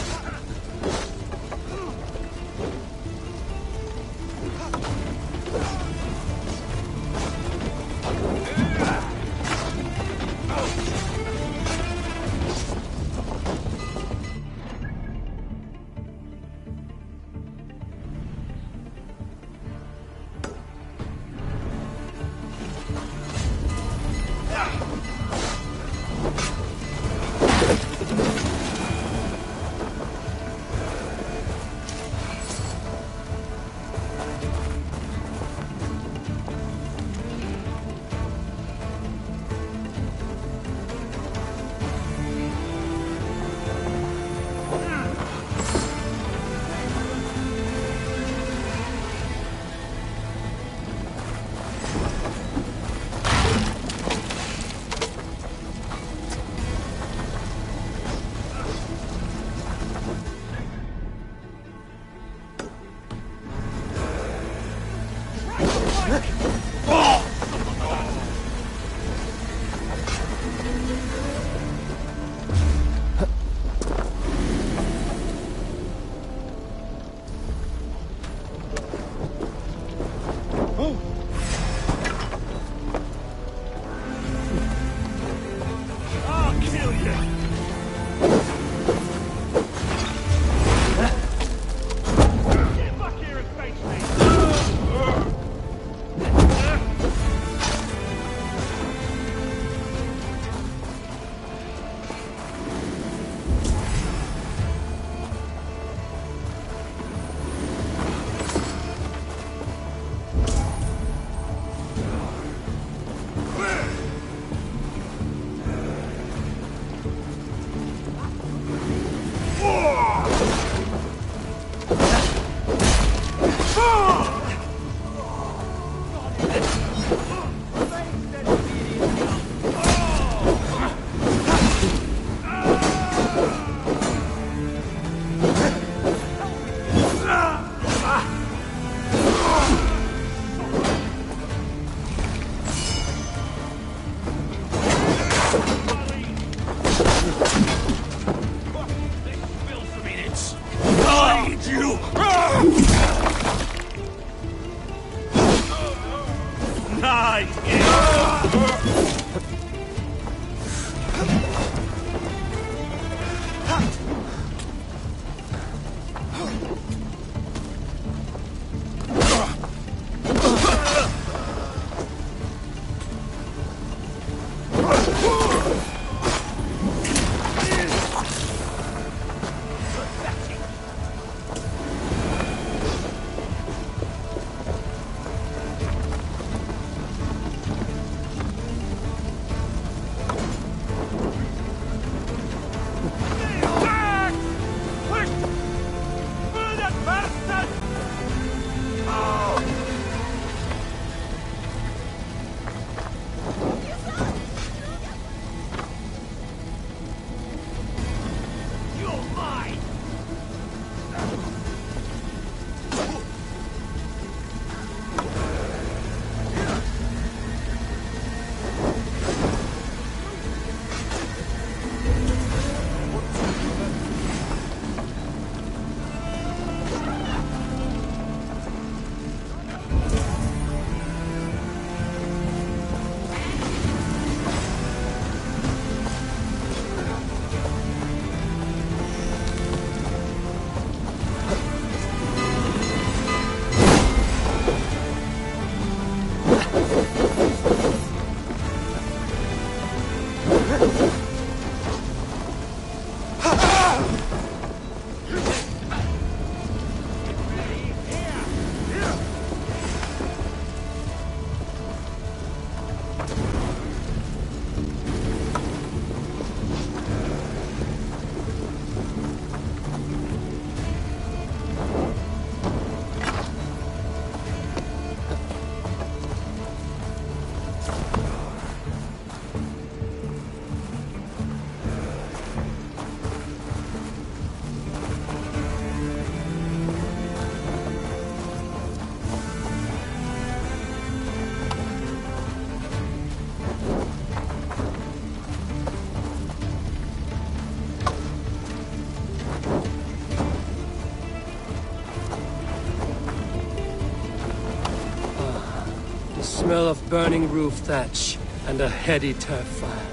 smell of burning roof thatch and a heady turf fire.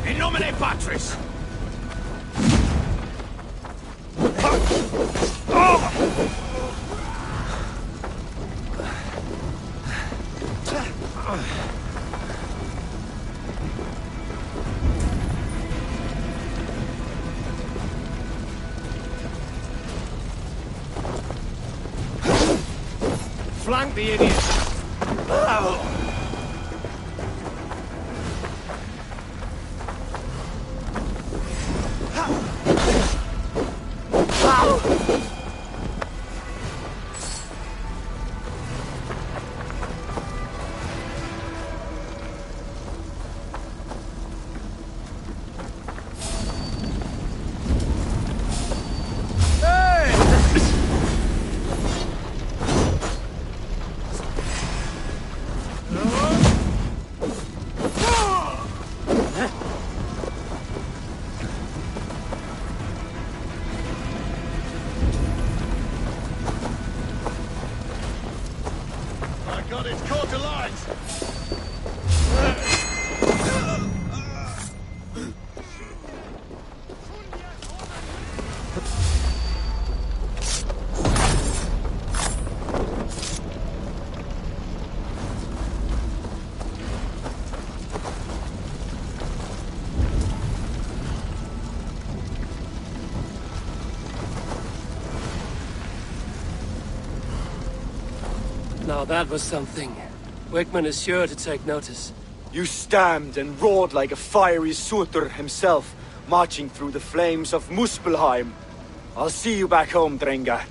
In nomine Patris! Flank the idiots! God, it's caught to lines! Now that was something. Wickman is sure to take notice. You stamped and roared like a fiery Surtur himself, marching through the flames of Muspelheim. I'll see you back home, Drenga.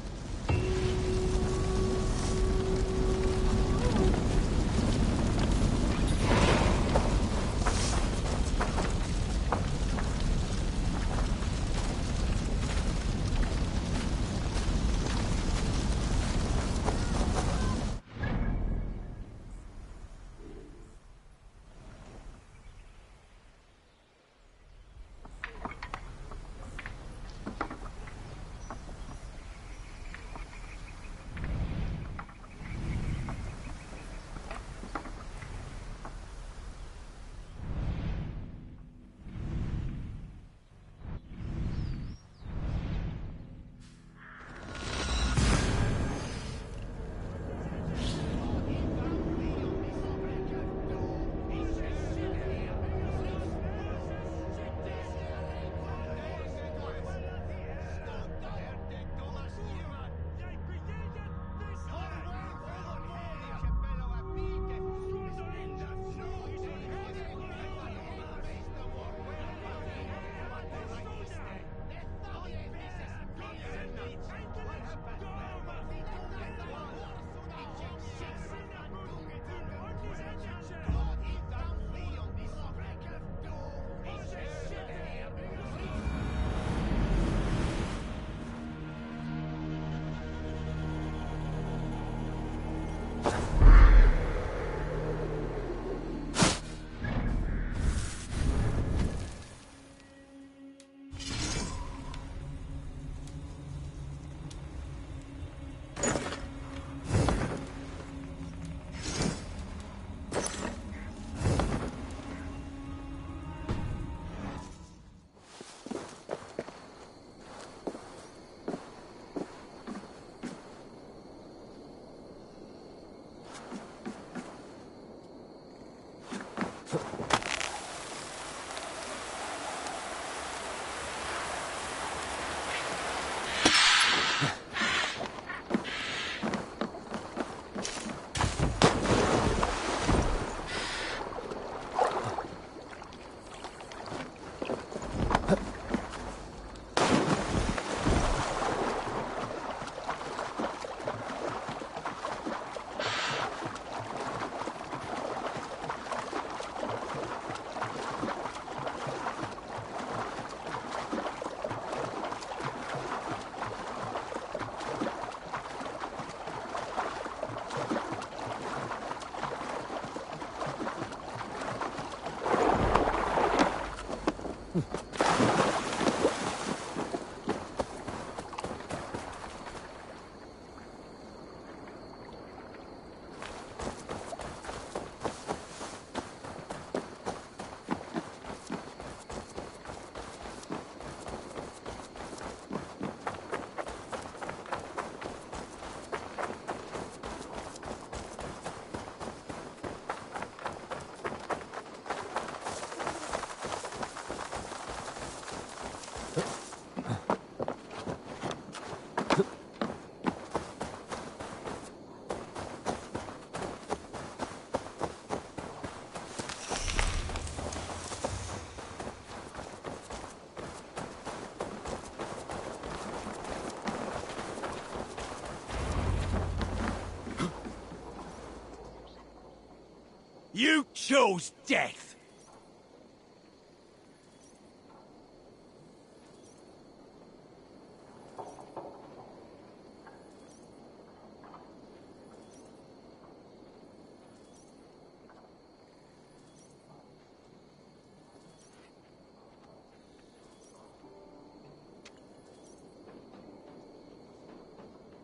You chose death!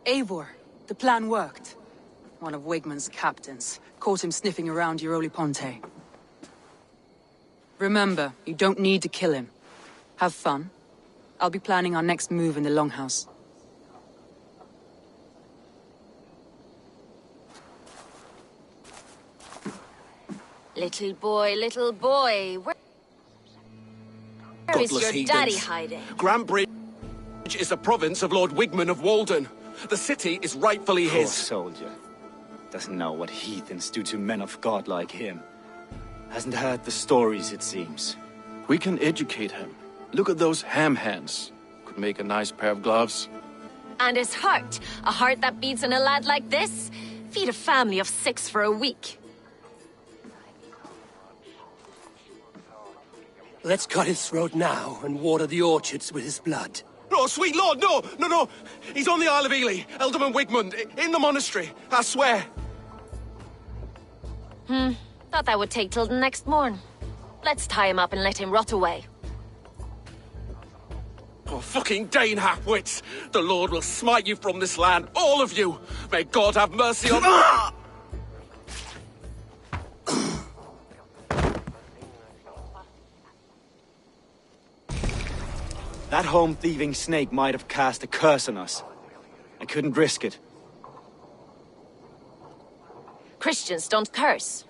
Eivor, the plan worked. One of Wigmund's captains caught him sniffing around Euroli Ponte. Remember, you don't need to kill him. Have fun. I'll be planning our next move in the Longhouse. Little boy, where is Godless your heathens. daddy hiding? GRANTEBRIDGE is a province of Lord Wigmund of Walden. The city is rightfully Poor his. soldier. Doesn't know what heathens do to men of God like him. Hasn't heard the stories, it seems. We can educate him. Look at those ham hands. Could make a nice pair of gloves. And his heart, a heart that beats in a lad like this, feed a family of 6 for a week. Let's cut his throat now and water the orchards with his blood. Oh, sweet lord, no, no, no. He's on the Isle of Ely, Ealdorman Wigmund, in the monastery, I swear. Thought that would take till the next morn. Let's tie him up and let him rot away. Oh, fucking Dane half-wits. The Lord will smite you from this land, all of you. May God have mercy on... That home-thieving snake might have cast a curse on us. I couldn't risk it. Christians don't curse.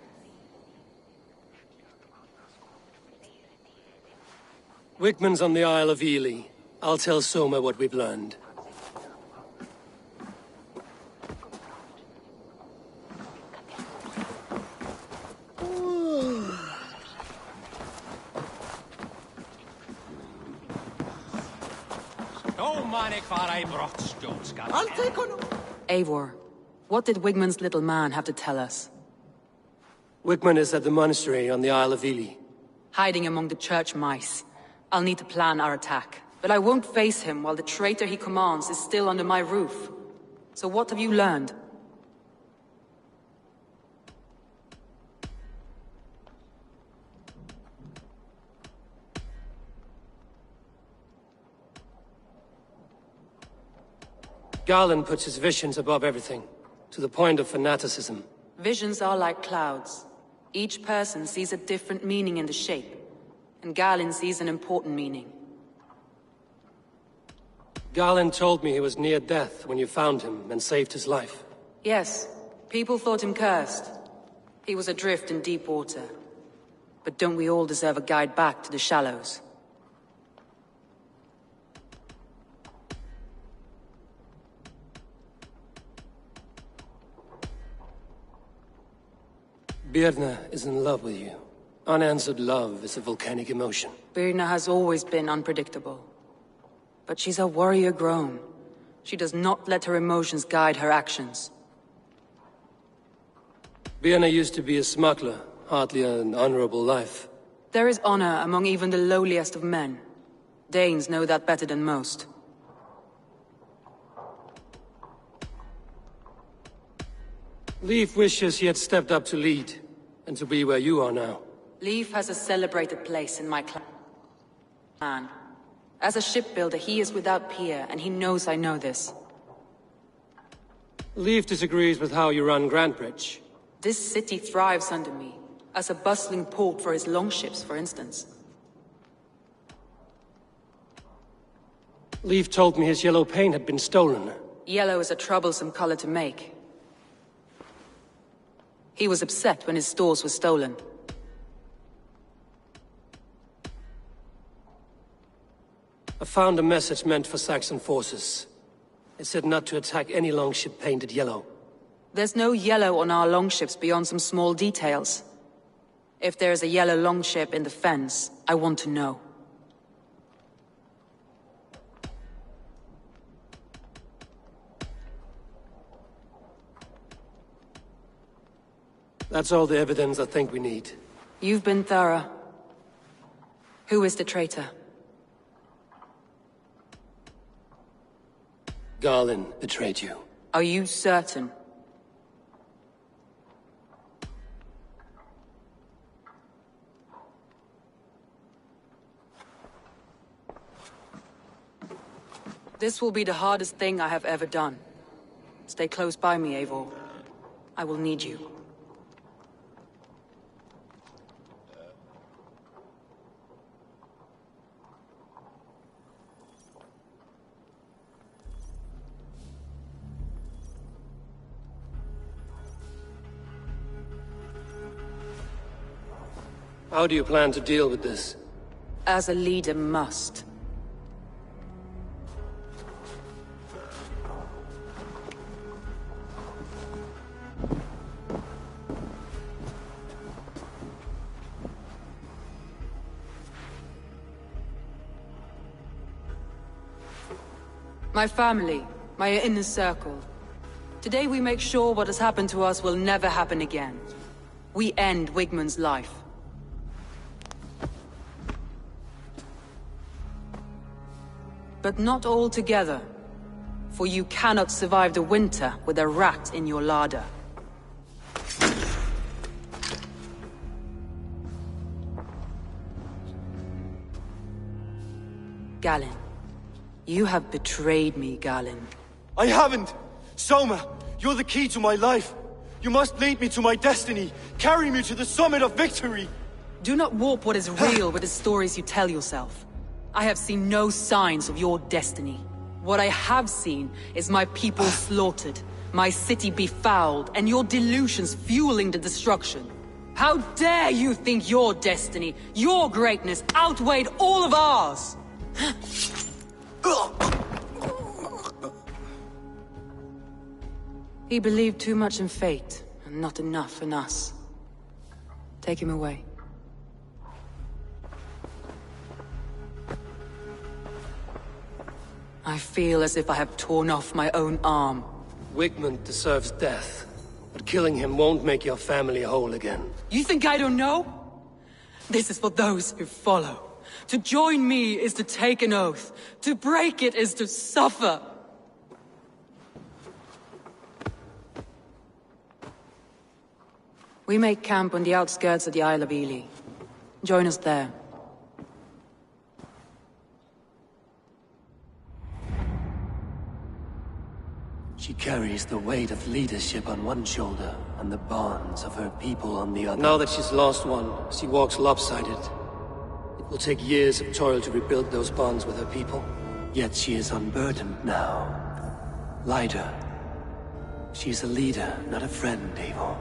Wigmund's on the Isle of Ely. I'll tell Soma what we've learned. Eivor, what did Wigmund's little man have to tell us? Wigmund is at the monastery on the Isle of Ely. Hiding among the church mice. I'll need to plan our attack. But I won't face him while the traitor he commands is still under my roof. So what have you learned? Garland puts his visions above everything, to the point of fanaticism. Visions are like clouds. Each person sees a different meaning in the shape, and Garland sees an important meaning. Garland told me he was near death when you found him and saved his life. Yes, people thought him cursed. He was adrift in deep water. But don't we all deserve a guide back to the shallows? Birna is in love with you. Unanswered love is a volcanic emotion. Birna has always been unpredictable. But she's a warrior grown. She does not let her emotions guide her actions. Birna used to be a smuggler, hardly an honorable life. There is honor among even the lowliest of men. Danes know that better than most. Leif wishes he had stepped up to lead, and to be where you are now. Leif has a celebrated place in my clan. man. As a shipbuilder, he is without peer, and he knows I know this. Leif disagrees with how you run GRANTEBRIDGE. This city thrives under me, as a bustling port for his longships, for instance. Leif told me his yellow paint had been stolen. Yellow is a troublesome color to make. He was upset when his stores were stolen. I found a message meant for Saxon forces. It said not to attack any longship painted yellow. There's no yellow on our longships beyond some small details. If there is a yellow longship in the fens, I want to know. That's all the evidence I think we need. You've been thorough. Who is the traitor? Garlin betrayed you. Are you certain? This will be the hardest thing I have ever done. Stay close by me, Eivor. I will need you. How do you plan to deal with this? As a leader must. My family, my inner circle. Today we make sure what has happened to us will never happen again. We end Wigmund's life. But not all together, for you cannot survive the winter with a rat in your larder. Galinn, you have betrayed me, Galinn. I haven't! Soma, you're the key to my life. You must lead me to my destiny. Carry me to the summit of victory. Do not warp what is real with the stories you tell yourself. I have seen no signs of your destiny. What I have seen is my people slaughtered, my city befouled, and your delusions fueling the destruction. How dare you think your destiny, your greatness, outweighed all of ours? He believed too much in fate, and not enough in us. Take him away. I feel as if I have torn off my own arm. Wigmund deserves death, but killing him won't make your family whole again. You think I don't know? This is for those who follow. To join me is to take an oath. To break it is to suffer. We make camp on the outskirts of the Isle of Ely. Join us there. She carries the weight of leadership on one shoulder and the bonds of her people on the other. Now that she's lost one, she walks lopsided. It will take years of toil to rebuild those bonds with her people. Yet she is unburdened now. Lighter. She's a leader, not a friend, Eivor.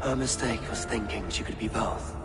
Her mistake was thinking she could be both.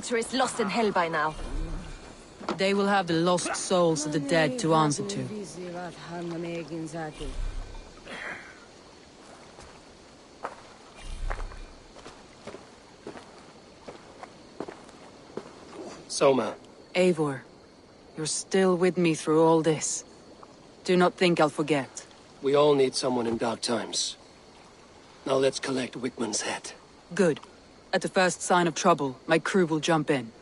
altar is lost in hell by now. They will have the lost souls of the dead to answer to. Soma. Eivor, you're still with me through all this. Do not think I'll forget. We all need someone in dark times. Now let's collect Wigmund's head. Good. At the first sign of trouble, my crew will jump in.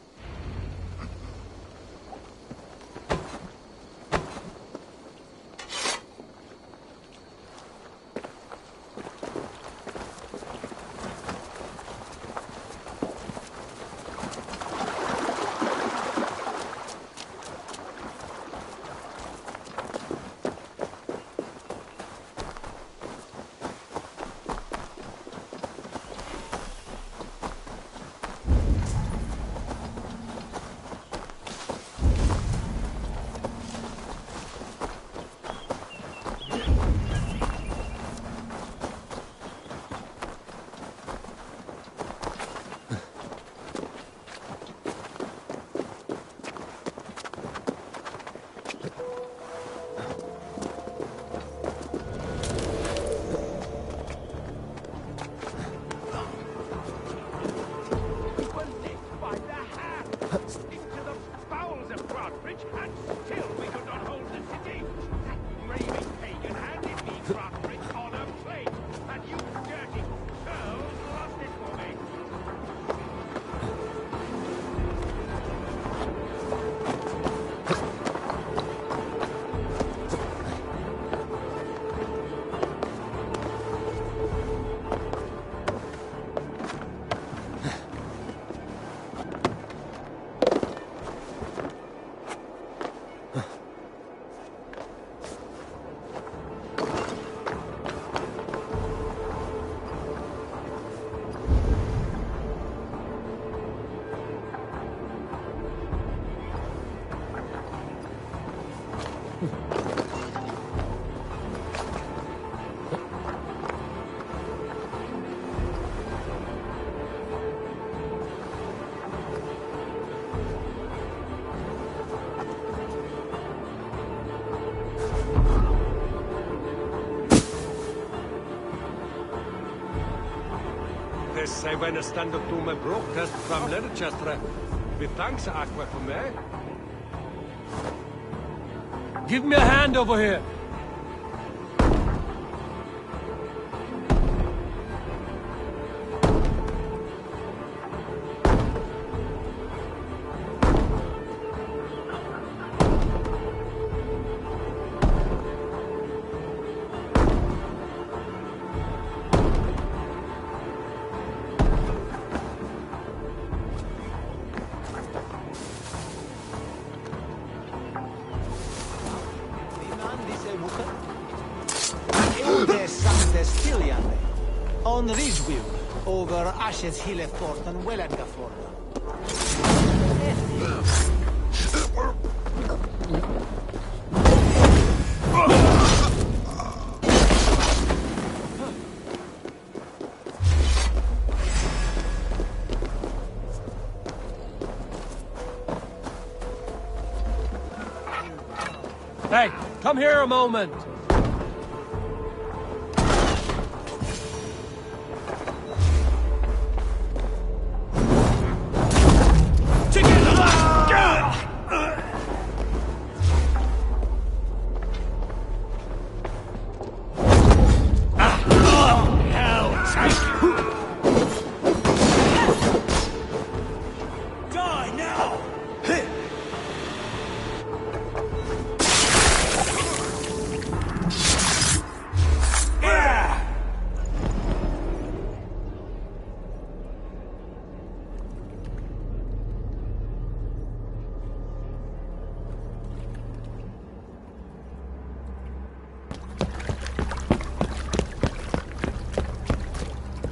Into the bowels of Grantebridge, and still we could not hold the city. That raving pagan handed me Grantebridge on a plate, and you dirty girls lost it for me. Zij bijna stand op toen mijn broodtest van Lerchestre. Bedankt Aqua voor mij. Give me a hand over here. On Ridgeview, over Ashes Hillefort and Wellengaford. Hey, come here a moment.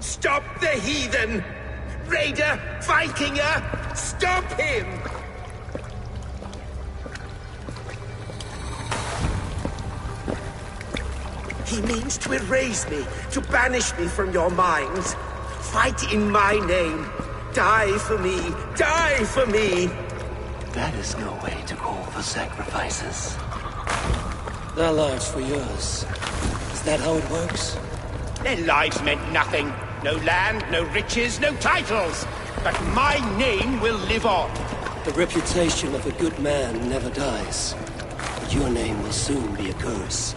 Stop the heathen! Raider! Vikinger! Stop him! He means to erase me, to banish me from your minds. Fight in my name. Die for me! Die for me! That is no way to call for sacrifices. Their lives for yours. Is that how it works? Their lives meant nothing. No land, no riches, no titles. But my name will live on. The reputation of a good man never dies. But your name will soon be a curse.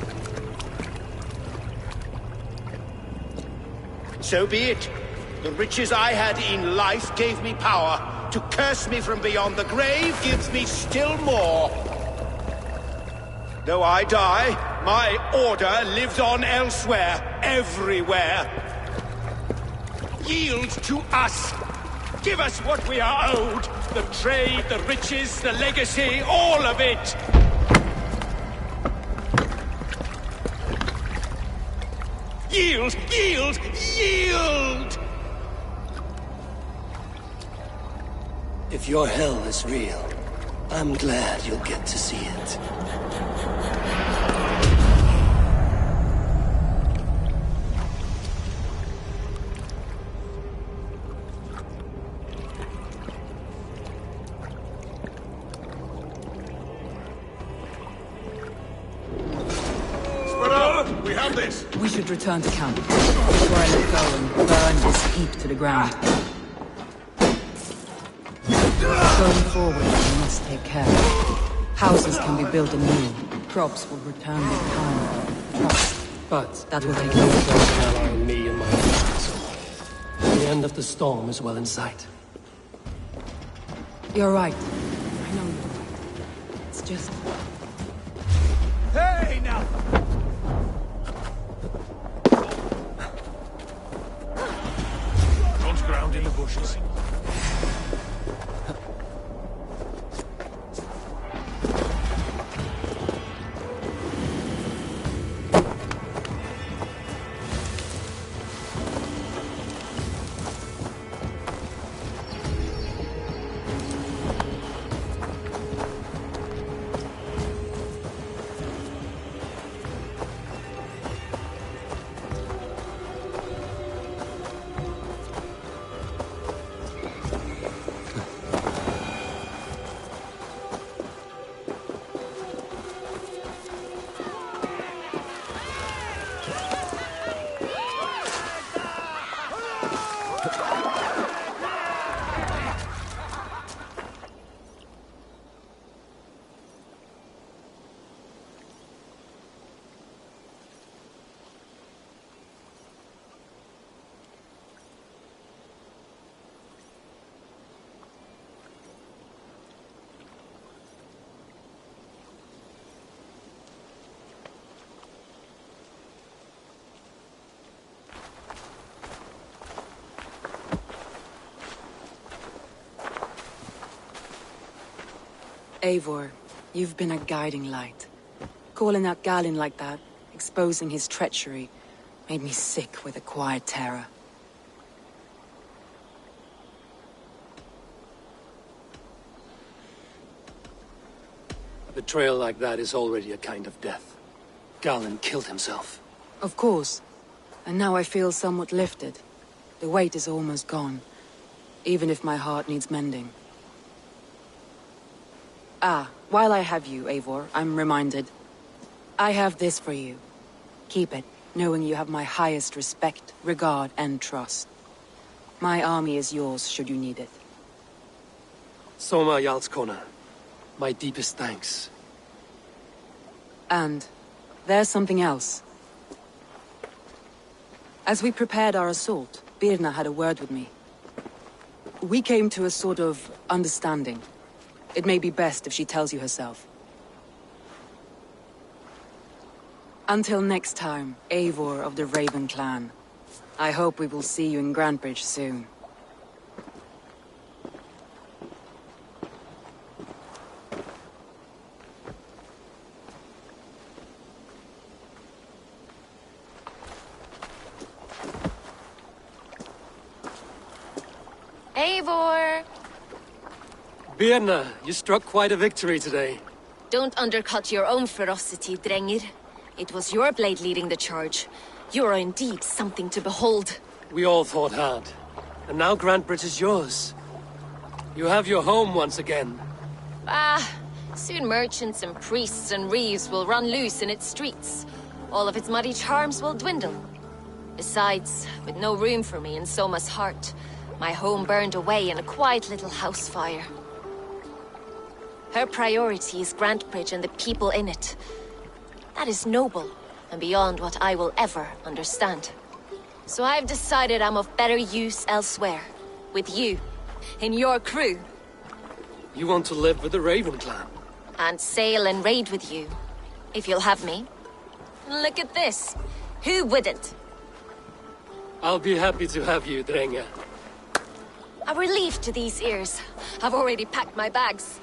So be it. The riches I had in life gave me power. To curse me from beyond the grave gives me still more. Though I die, my order lives on elsewhere, everywhere. Yield to us. Give us what we are owed. The trade, the riches, the legacy, all of it. Yield! Yield! Yield! If your hell is real, I'm glad you'll get to see it. We have this! We should return to camp before I let go and burn this heap to the ground. Going forward, we must take care. Houses can be built anew. Crops will return with time. Trust. But that will take no longer. one can on me and my people. The end of the storm is well in sight. You're right. I know you're right. It's just... Hey, now! Don't ground in the bushes. Eivor, you've been a guiding light. Calling out Galinn like that, exposing his treachery, made me sick with a quiet terror. A betrayal like that is already a kind of death. Galinn killed himself. Of course. And now I feel somewhat lifted. The weight is almost gone, even if my heart needs mending. Ah, while I have you, Eivor, I'm reminded. I have this for you. Keep it, knowing you have my highest respect, regard, and trust. My army is yours, should you need it. Soma Jarlskona, my deepest thanks. And there's something else. As we prepared our assault, Birna had a word with me. We came to a sort of understanding. It may be best if she tells you herself. Until next time, Eivor of the Raven Clan. I hope we will see you in Grantebridge soon. Eivor! Birna, you struck quite a victory today. Don't undercut your own ferocity, Drengir. It was your blade leading the charge. You are indeed something to behold. We all fought hard. And now Grantebridge is yours. You have your home once again. Soon merchants and priests and reeves will run loose in its streets. All of its muddy charms will dwindle. Besides, with no room for me in Soma's heart, my home burned away in a quiet little house fire. Her priority is Grantebridge and the people in it. That is noble, and beyond what I will ever understand. So I've decided I'm of better use elsewhere. With you. In your crew. You want to live with the Raven clan? And sail and raid with you. If you'll have me. Look at this. Who wouldn't? I'll be happy to have you, Drenge. A relief to these ears. I've already packed my bags.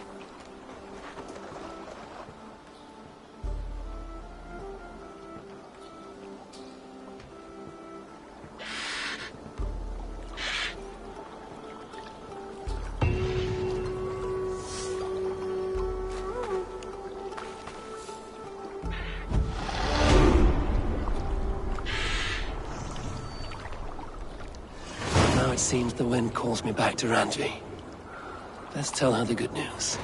Now it seems the wind calls me back to Randvi. Let's tell her the good news.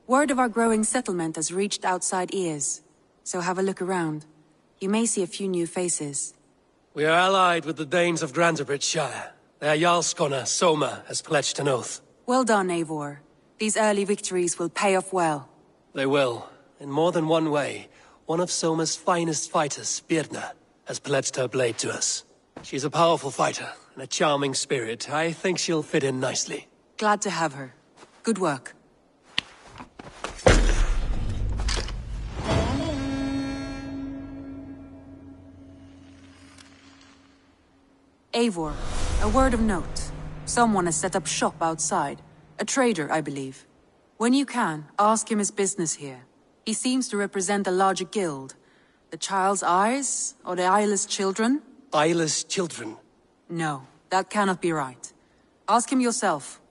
Word of our growing settlement has reached outside ears, so have a look around. You may see a few new faces. We are allied with the Danes of Grantebridge Shire. Their Jarlskona, Soma, has pledged an oath. Well done, Eivor. These early victories will pay off well. They will. In more than one way. One of Soma's finest fighters, Birna, has pledged her blade to us. She's a powerful fighter, and a charming spirit. I think she'll fit in nicely. Glad to have her. Good work. Eivor, a word of note. Someone has set up shop outside. A trader, I believe. When you can, ask him his business here. He seems to represent a larger guild. The Child's Eyes? Or the Eyeless Children? Eyeless children? No, that cannot be right. Ask him yourself.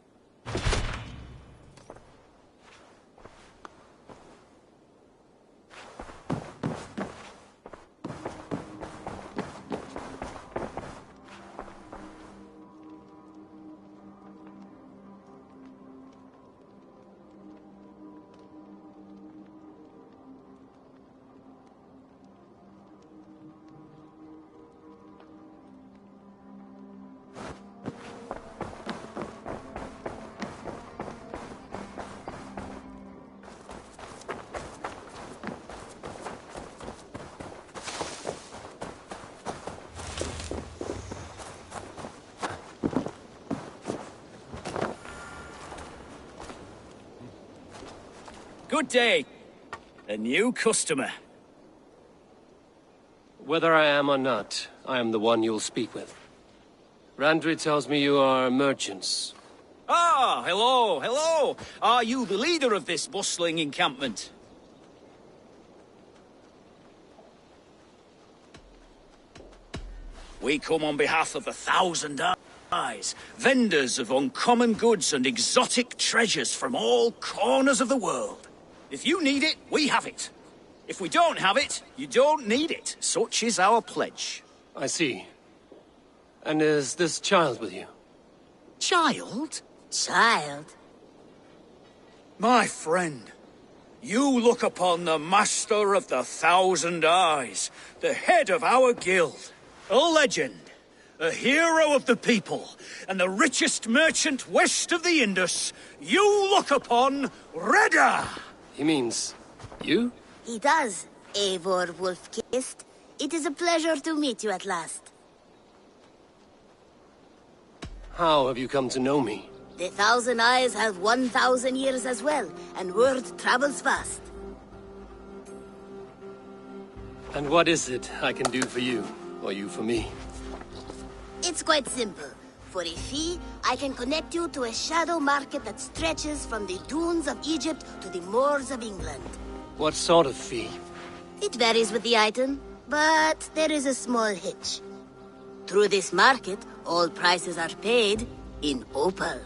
good day. A new customer. Whether I am or not, I am the one you'll speak with. Randri tells me you are merchants. Ah, hello, hello. Are you the leader of this bustling encampment? We come on behalf of 1,000 Eyes, vendors of uncommon goods and exotic treasures from all corners of the world. If you need it, we have it. If we don't have it, you don't need it. Such is our pledge. I see. And is this child with you? Child? Child? My friend, you look upon the master of the 1,000 Eyes, the head of our guild, a legend, a hero of the people, and the richest merchant west of the Indus. You look upon Reda! He means you? He does, Eivor Wolf-Kissed. It is a pleasure to meet you at last. How have you come to know me? The 1,000 Eyes have 1,000 years as well, and word travels fast. And what is it I can do for you, or you for me? It's quite simple. For a fee, I can connect you to a shadow market that stretches from the dunes of Egypt to the moors of England. What sort of fee? It varies with the item, but there is a small hitch. Through this market, all prices are paid in opal.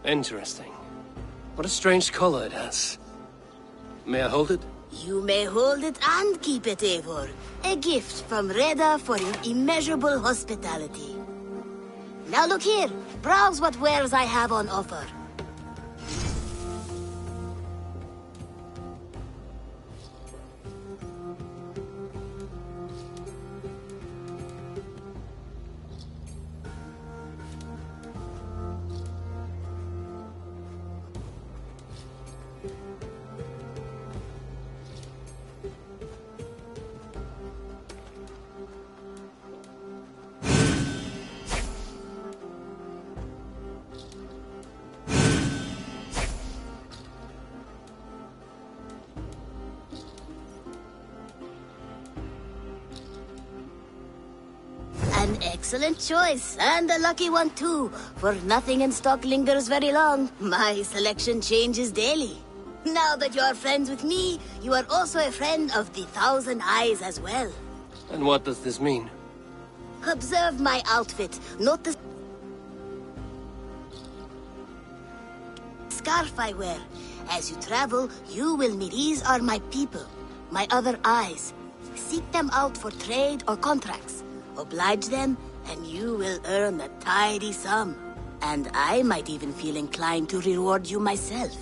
Interesting. What a strange color it has. May I hold it? You may hold it and keep it, Eivor. A gift from Reda for your immeasurable hospitality. Now look here. Browse what wares I have on offer. An excellent choice, and a lucky one too, for nothing in stock lingers very long. My selection changes daily. Now that you are friends with me, you are also a friend of the 1,000 Eyes as well. And what does this mean? Observe my outfit. Note the scarf I wear. As you travel, you will meet these are my people, my other eyes. Seek them out for trade or contracts. Oblige them, and you will earn a tidy sum. And I might even feel inclined to reward you myself.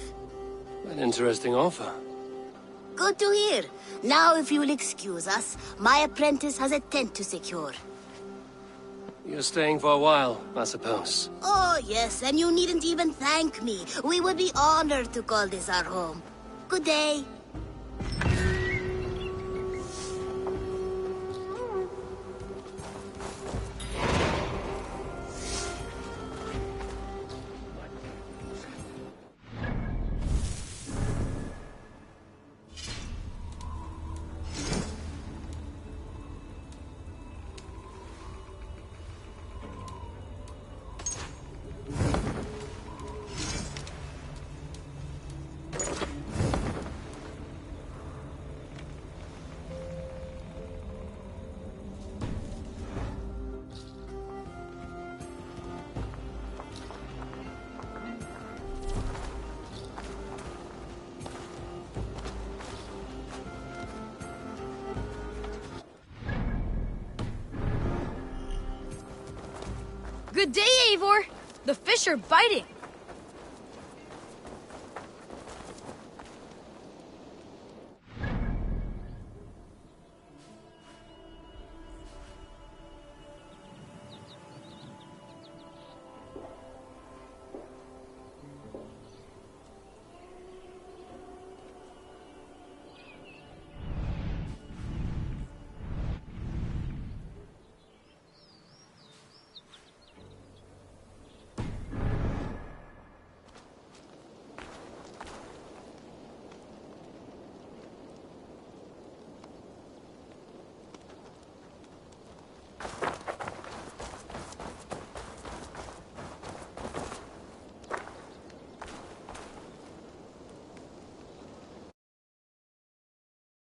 An interesting offer. Good to hear. Now, if you will excuse us, my apprentice has a tent to secure. You're staying for a while, I suppose. Oh, yes, and you needn't even thank me. We would be honored to call this our home. Good day. Good day, Eivor. The fish are biting.